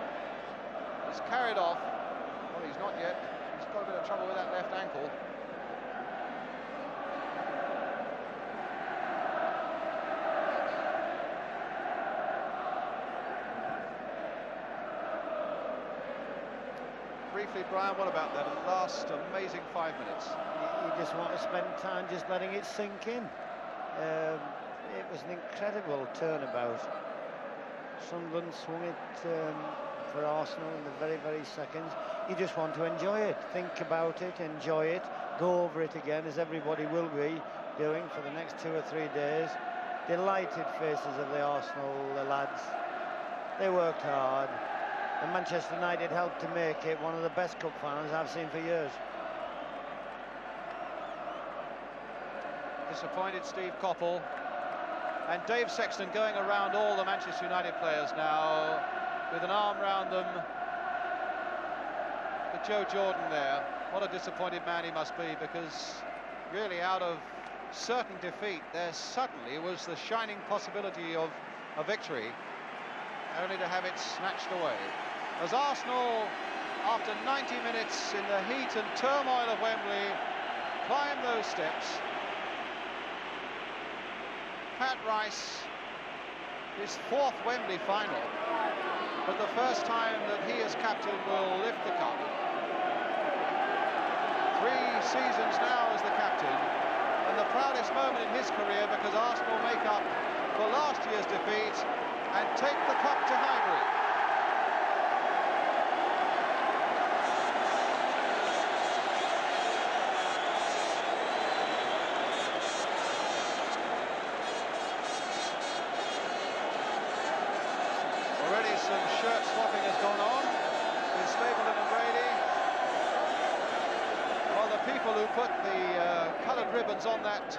is carried off. Well, he's not yet. He's got a bit of trouble with that left ankle. Briefly, Brian, what about that last amazing 5 minutes? You just want to spend time just letting it sink in. It was an incredible turnabout. Sunderland swung it for Arsenal in the very, very seconds. You just want to enjoy it, think about it, enjoy it, go over it again, as everybody will be doing for the next 2 or 3 days. Delighted faces of the Arsenal lads. They worked hard. And Manchester United helped to make it one of the best cup finals I've seen for years. Disappointed Steve Coppell. And Dave Sexton going around all the Manchester United players now with an arm round them. But Joe Jordan there, what a disappointed man he must be, because really out of certain defeat there suddenly was the shining possibility of a victory, only to have it snatched away. As Arsenal, after 90 minutes in the heat and turmoil of Wembley, climb those steps. Pat Rice, his 4th Wembley final, but the first time that he as captain will lift the cup. 3 seasons now as the captain, and the proudest moment in his career, because Arsenal make up for last year's defeat and take the cup to Highbury. Already some shirt swapping has gone on with Stapleton and Brady. Well, the people who put the coloured ribbons on that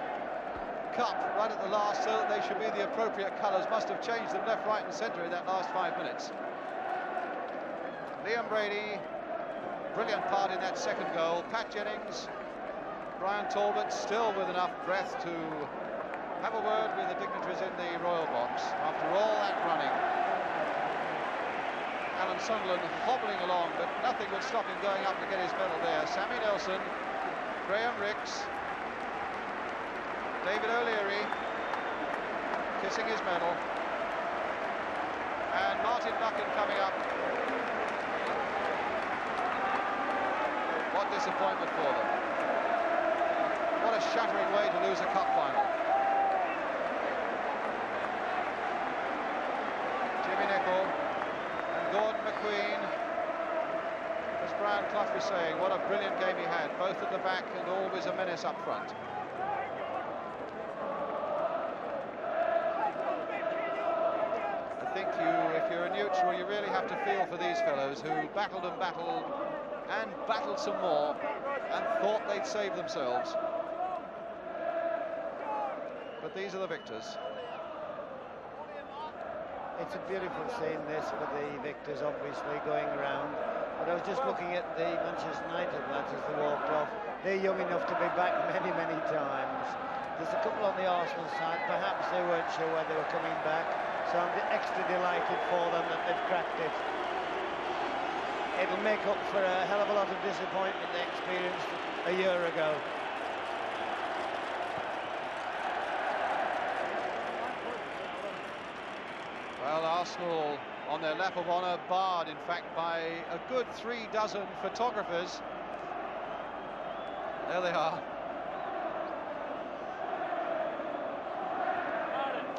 cup right at the last so that they should be the appropriate colours must have changed them left, right and centre in that last 5 minutes. Liam Brady, brilliant part in that second goal. Pat Jennings, Brian Talbot still with enough breath to have a word with the dignitaries in the royal box after all that running. Alan Sunderland hobbling along, but nothing would stop him going up to get his medal there. Sammy Nelson, Graham Ricks, David O'Leary kissing his medal, and Martin Buchan coming up. What disappointment for them. What a shattering way to lose a cup final. Jimmy Nicholl and Gordon McQueen. As Brian Clough was saying, what a brilliant game he had, both at the back and always a menace up front. I think if you're a neutral, you really have to feel for these fellows who battled and battled and battled some more and thought they'd save themselves. But these are the victors. It's a beautiful scene, this, for the victors, obviously, going around. But I was just looking at the Manchester United lads as they walked off. They're young enough to be back many, many times. There's a couple on the Arsenal side. Perhaps they weren't sure where they were coming back. So I'm extra delighted for them that they've cracked it. It'll make up for a hell of a lot of disappointment they experienced a year ago. Arsenal on their lap of honour, barred in fact by a good 36 photographers. There they are.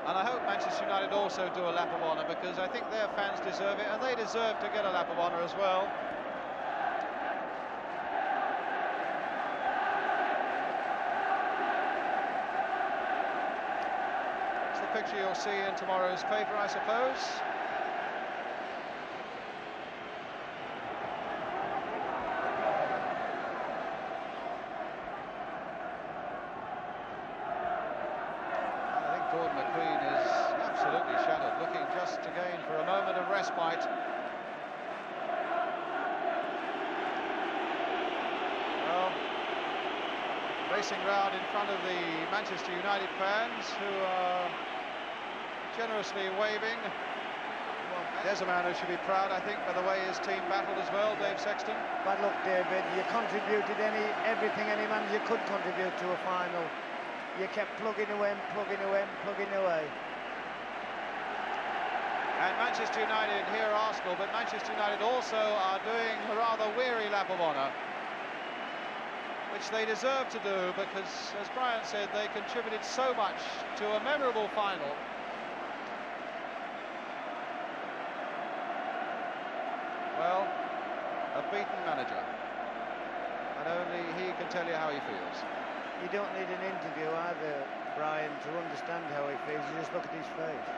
And I hope Manchester United also do a lap of honour, because I think their fans deserve it, and they deserve to get a lap of honour as well. It's the picture you'll see in tomorrow's paper, I suppose. Again for a moment of respite. Well, racing round in front of the Manchester United fans, who are generously waving. There's a man who should be proud, I think, by the way his team battled as well, Dave Sexton. But look, David, you contributed everything any manager could contribute to a final. You kept plugging away and plugging away and plugging away. And Manchester United, here Arsenal, but Manchester United also are doing a rather weary lap of honour, which they deserve to do, because, as Brian said, they contributed so much to a memorable final. Well, a beaten manager, and only he can tell you how he feels. You don't need an interview either, Brian, to understand how he feels. You just look at his face.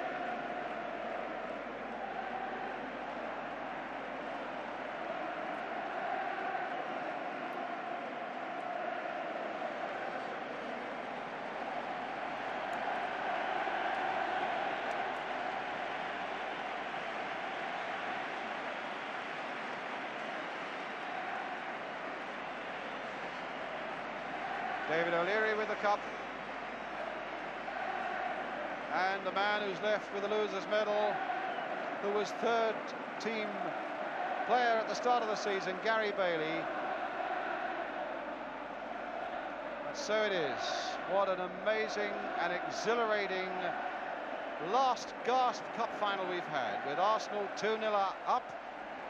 David O'Leary with the cup, and the man who's left with the loser's medal, who was third team player at the start of the season, Gary Bailey. And so it is. What an amazing and exhilarating last gasp cup final we've had, with Arsenal 2-0 up.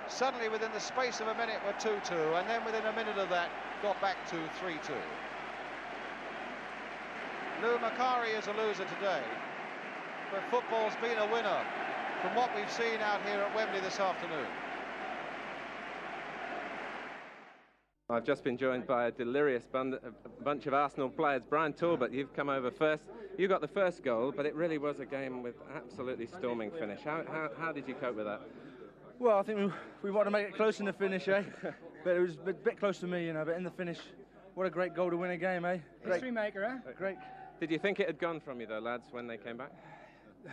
Suddenly within the space of a minute we're 2-2, and then within a minute of that got back to 3-2. Lou Macari is a loser today, but football's been a winner from what we've seen out here at Wembley this afternoon. I've just been joined by a delirious bunch of Arsenal players. Brian Talbot, you've come over first. You got the first goal, but it really was a game with absolutely storming finish. How did you cope with that? Well, I think we wanted to make it close in the finish, eh? But it was a bit close to me, you know, but in the finish, what a great goal to win a game, eh? History maker, eh? Great. Did you think it had gone from you, though, lads, when they came back?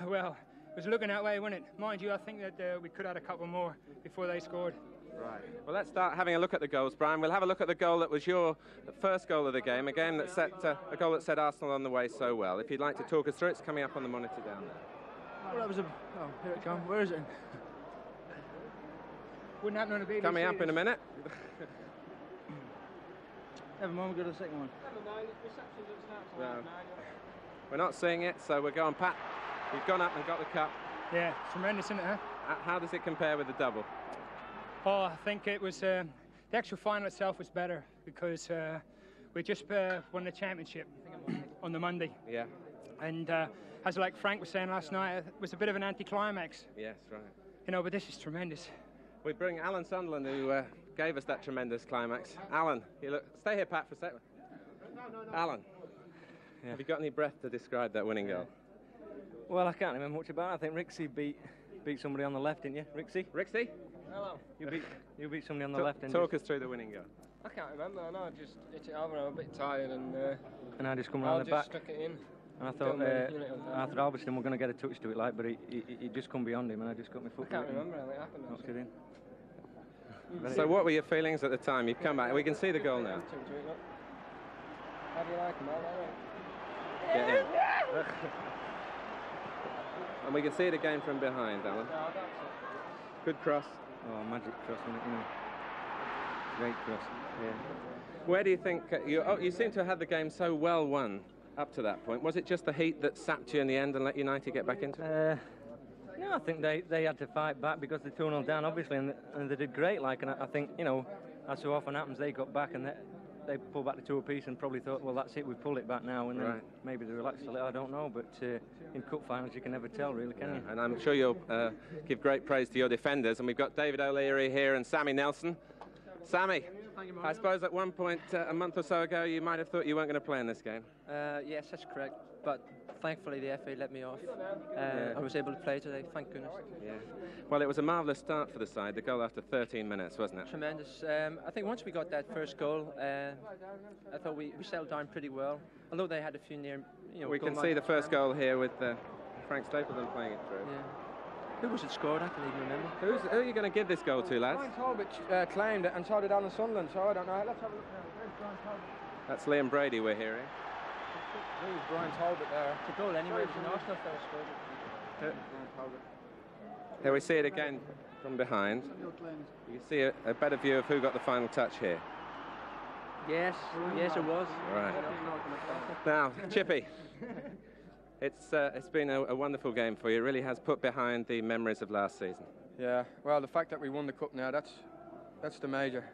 Well, it was looking that way, wasn't it? Mind you, I think that we could have had a couple more before they scored. Right. Well, let's start having a look at the goals, Brian. We'll have a look at the goal that was your first goal of the game, a game that a goal that set Arsenal on the way so well. If you'd like to talk us through it, it's coming up on the monitor down there. Well, that was oh, here it comes. Where is it? Wouldn't happen on a BBC. Coming up in a minute. Never mind, we'll go to the second one. We're not seeing it, so we're going, Pat. You've gone up and got the cup. Yeah, tremendous, isn't it, huh? How does it compare with the double? Oh, I think it was, the actual final itself was better, because we just won the championship on the Monday. Yeah. And as like Frank was saying last night, it was a bit of an anticlimax. Yes, right. You know, but this is tremendous. We bring Alan Sunderland, who gave us that tremendous climax. Alan, stay here, Pat, for a second. No. Alan, have you got any breath to describe that winning goal? Well, I can't remember much about it. I think Rixie beat somebody on the left, didn't you? Rixie? Hello. You beat somebody on the left, didn't you? Talk us through the winning goal. I can't remember. I know I just hit it over. I'm a bit tired and I just come round the back. Stuck it in. And I thought Albertson were going to get a touch to it, like, but he just come beyond him, and I just got my foot. I can't remember how it happened. Not kidding. So what were your feelings at the time? You've come back. We can see the goal now. How do you like him, Get in. And we can see it again from behind, Alan. No, that's it. Good cross. Oh, magic cross, wasn't it? You know. Great cross. Yeah. Where do you think you seem to have had the game so well won up to that point? Was it just the heat that sapped you in the end and let United get back into it? No, I think they had to fight back because they're 2-0 down, obviously, and they did great. And I think, you know, as so often happens, they got back and they pulled back the 2 apiece and probably thought, well, that's it, we've pulled it back now, and then maybe they relaxed a little, I don't know, but in cup finals you can never tell, really, can you? And I'm sure you'll give great praise to your defenders, and we've got David O'Leary here and Sammy Nelson. Sammy, I suppose at one point a month or so ago you might have thought you weren't going to play in this game. Yes, that's correct, but thankfully the FA let me off. I was able to play today, thank goodness. Yeah. Well, it was a marvellous start for the side, the goal after 13 minutes, wasn't it? Tremendous. I think once we got that first goal, I thought we settled down pretty well, although they had a few near, you know... We can see the first goal here with Frank Stapleton playing it through. Yeah. Who was it scored? I can't even remember. Who are you going to give this goal to, lads? Brian Talbot claimed it, and so did Alan Sunderland, so I don't know. Let's have a look now. There's Brian Talbot. That's Liam Brady we're hearing. There's Brian Talbot there. The goal anyway, it was an Arsenal fella scored it. Brian Talbot. Here we see it again from behind. You see a better view of who got the final touch here. Yes, yes it was. Right. Now, Chippy, it's been a wonderful game for you. It really has put behind the memories of last season. Yeah, well, the fact that we won the cup now, that's the major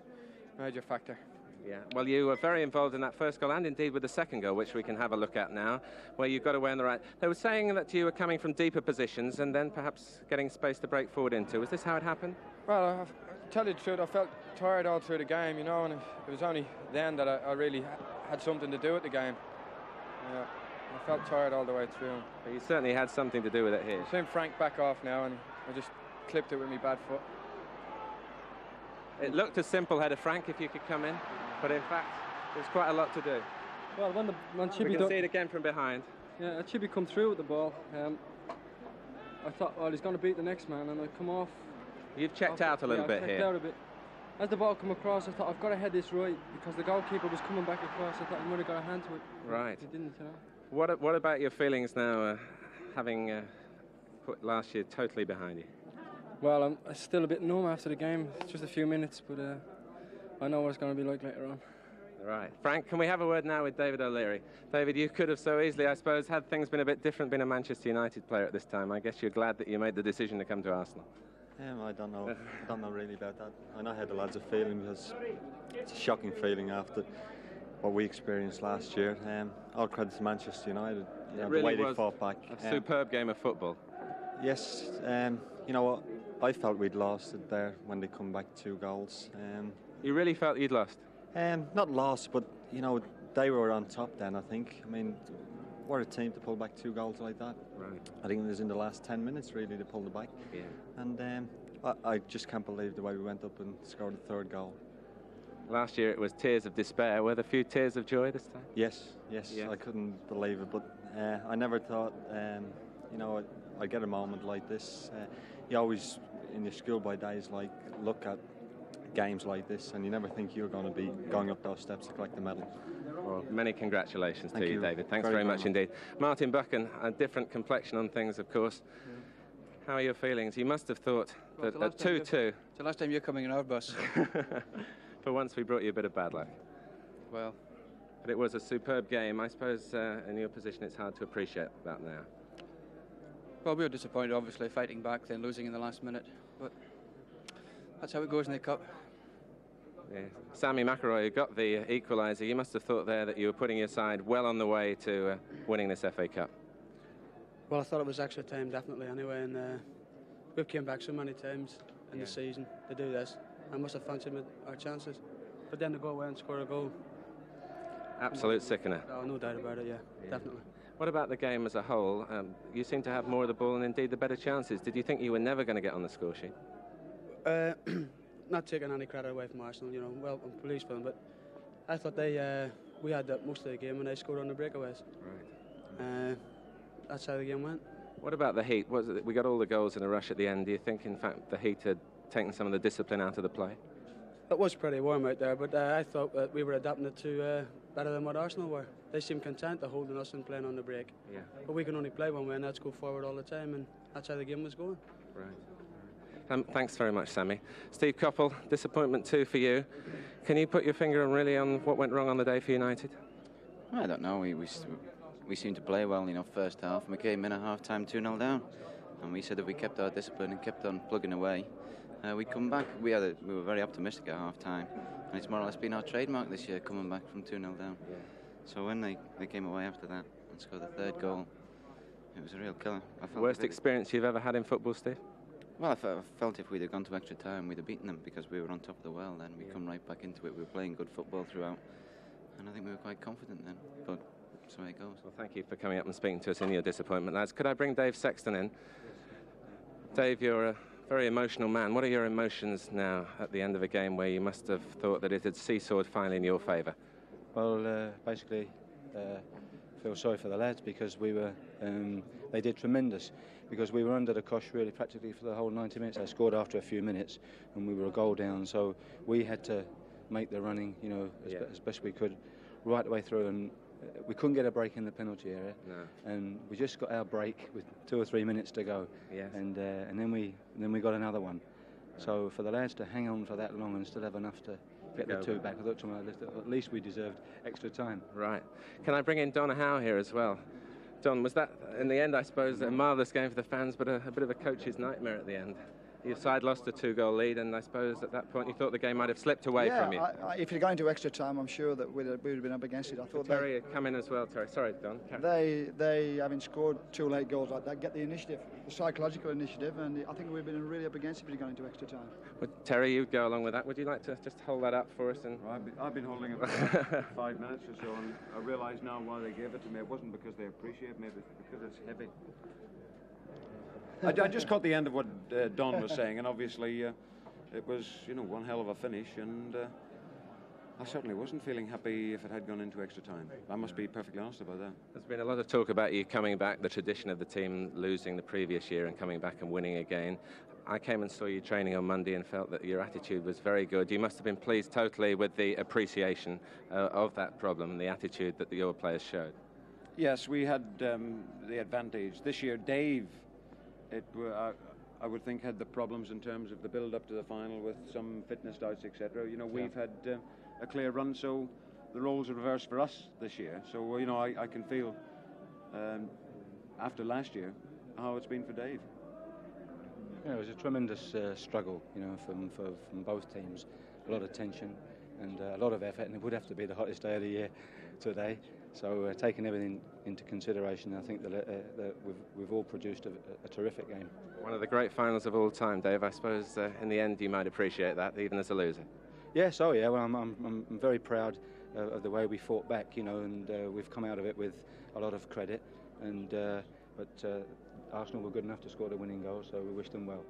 factor. Yeah, well, you were very involved in that first goal and indeed with the second goal, which we can have a look at now, where you got away on the right. They were saying that you were coming from deeper positions and then perhaps getting space to break forward into. Was this how it happened? Well, I'll tell you the truth, I felt tired all through the game, you know, and it was only then that I really had something to do with the game. Yeah, I felt tired all the way through. But you certainly had something to do with it here. I've seen Frank back off now, and I just clipped it with my bad foot. It looked a simple header, Frank, if you could come in, but in fact, there's quite a lot to do. Well, when Chippy we can see it again from behind. Yeah, Chippy come through with the ball. I thought, well, he's going to beat the next man, and I come off. You've checked out a little bit here. Out a bit. As the ball come across, I thought, I've got to head this right, because the goalkeeper was coming back across. I thought he might have got a hand to it. Right. He didn't, you know. What about your feelings now, having put last year totally behind you? Well, I'm still a bit numb after the game. It's just a few minutes, but I know what it's going to be like later on. Right. Frank, can we have a word now with David O'Leary? David, you could have so easily, I suppose, had things been a bit different, been a Manchester United player at this time. I guess you're glad that you made the decision to come to Arsenal. I don't know. I don't know really about that. I know how the lads are feeling, because it's a shocking feeling after what we experienced last year. All credit to Manchester United. You know, really the way they fought back. A superb game of football. Yes. You know what? I felt we'd lost it there when they come back 2 goals. You really felt you'd lost? Not lost, but you know, they were on top then, I think. I mean, what a team to pull back 2 goals like that. Right. I think it was in the last 10 minutes really to pull it back. Yeah. And I just can't believe the way we went up and scored the 3rd goal. Last year it was tears of despair. Were there a few tears of joy this time? Yes. I couldn't believe it, but I never thought, you know, I'd get a moment like this. You always, in your schoolboy days, like, look at games like this, and you never think you're going to be going up those steps to collect the medal. Well, many congratulations to you, David. Thanks very very much indeed. Martin Buchan, a different complexion on things, of course. How are your feelings? You must have thought that at 2-2... It's the last time you're coming in our bus. For once we brought you a bit of bad luck. Well... But it was a superb game. I suppose in your position it's hard to appreciate that now. Well, we were disappointed, obviously, fighting back, then losing in the last minute. But that's how it goes in the Cup. Yeah. Sammy McElroy, who got the equaliser, you must have thought there that you were putting your side well on the way to winning this FA Cup. Well, I thought it was extra time, definitely, anyway, and we've came back so many times in the season to do this. I must have fancied our chances. But then to go away and score a goal. Absolute sickener. Oh, no doubt about it, yeah, definitely. What about the game as a whole? You seem to have more of the ball and indeed the better chances. Did you think you were never going to get on the score sheet? Not taking any credit away from Arsenal, you know, well, I'm pleased for them, but I thought we had that most of the game and they scored on the breakaways. Right. That's how the game went. What about the heat? Was it, we got all the goals in a rush at the end. Do you think, in fact, the heat had taken some of the discipline out of the play? It was pretty warm out there, but I thought that we were adapting it to better than what Arsenal were. They seemed content to holding us and playing on the break. Yeah. But we can only play one way, and that's go forward all the time, and that's how the game was going. Right. Thanks very much, Sammy. Steve Coppell, disappointment too for you. Can you put your finger on really on what went wrong on the day for United? I don't know. We seemed to play well, you know, first half, and we came in at half-time 2-0 down. and we said if we kept our discipline and kept on plugging away, we'd come back. We were very optimistic at half time, and it's more or less been our trademark this year, coming back from 2-0 down. Yeah. So when they came away after that and scored the third goal, it was a real killer. Worst experience you've ever had in football, Steve? Well, I felt if we'd have gone to extra time, we'd have beaten them because we were on top of the world then. We come right back into it. We were playing good football throughout, and I think we were quite confident then. But that's the way it goes. Well, thank you for coming up and speaking to us in your disappointment, lads. Could I bring Dave Sexton in? Dave, you're a very emotional man. What are your emotions now at the end of a game where you must have thought that it had seesawed finally in your favour? Well, basically, feel sorry for the lads because we were. They did tremendous because we were under the cosh really practically for the whole 90 minutes. They scored after a few minutes, and we were a goal down. So we had to make the running, you know, as best we could, right the way through. And we couldn't get a break in the penalty area. No. And we just got our break with 2 or 3 minutes to go. Yes. And then we got another one. So for the lads to hang on for that long and still have enough to get the two back, I thought to myself, at least we deserved extra time. Right. Can I bring in Donna Howe here as well? Don, was that, in the end, I suppose, a marvellous game for the fans, but a bit of a coach's nightmare at the end? Your side lost a 2-goal lead, and I suppose at that point you thought the game might have slipped away from you. If you're going to extra time, I'm sure that we'd have been up against it. I thought Terry had come in as well, Terry. Sorry, Don. They having scored 2 late goals like that, get the initiative, the psychological initiative, and I think we've been really up against it if you're going into extra time. Well, Terry, you'd go along with that. Would you like to just hold that up for us? And I've been holding it for 5 minutes or so, and I realise now why they gave it to me. It wasn't because they appreciate me, it's because it's heavy. I just caught the end of what Don was saying, and obviously it was, you know, one hell of a finish, and I certainly wasn't feeling happy if it had gone into extra time. I must be perfectly honest about that. There's been a lot of talk about you coming back, the tradition of the team losing the previous year and coming back and winning again. I came and saw you training on Monday and felt that your attitude was very good. You must have been pleased totally with the appreciation of that problem, the attitude that your players showed. Yes, we had the advantage. This year, Dave, I would think, had the problems in terms of the build-up to the final with some fitness doubts, etc. You know, we've had a clear run, so the roles are reversed for us this year. So, you know, I can feel, after last year, how it's been for Dave. Yeah, it was a tremendous struggle, you know, from both teams. A lot of tension and a lot of effort, and it would have to be the hottest day of the year today. So taking everything into consideration, I think that we've all produced a terrific game. One of the great finals of all time, Dave. I suppose in the end you might appreciate that, even as a loser. Yes, oh yeah. Well, I'm very proud of the way we fought back, you know, and we've come out of it with a lot of credit. And but Arsenal were good enough to score the winning goal, so we wish them well.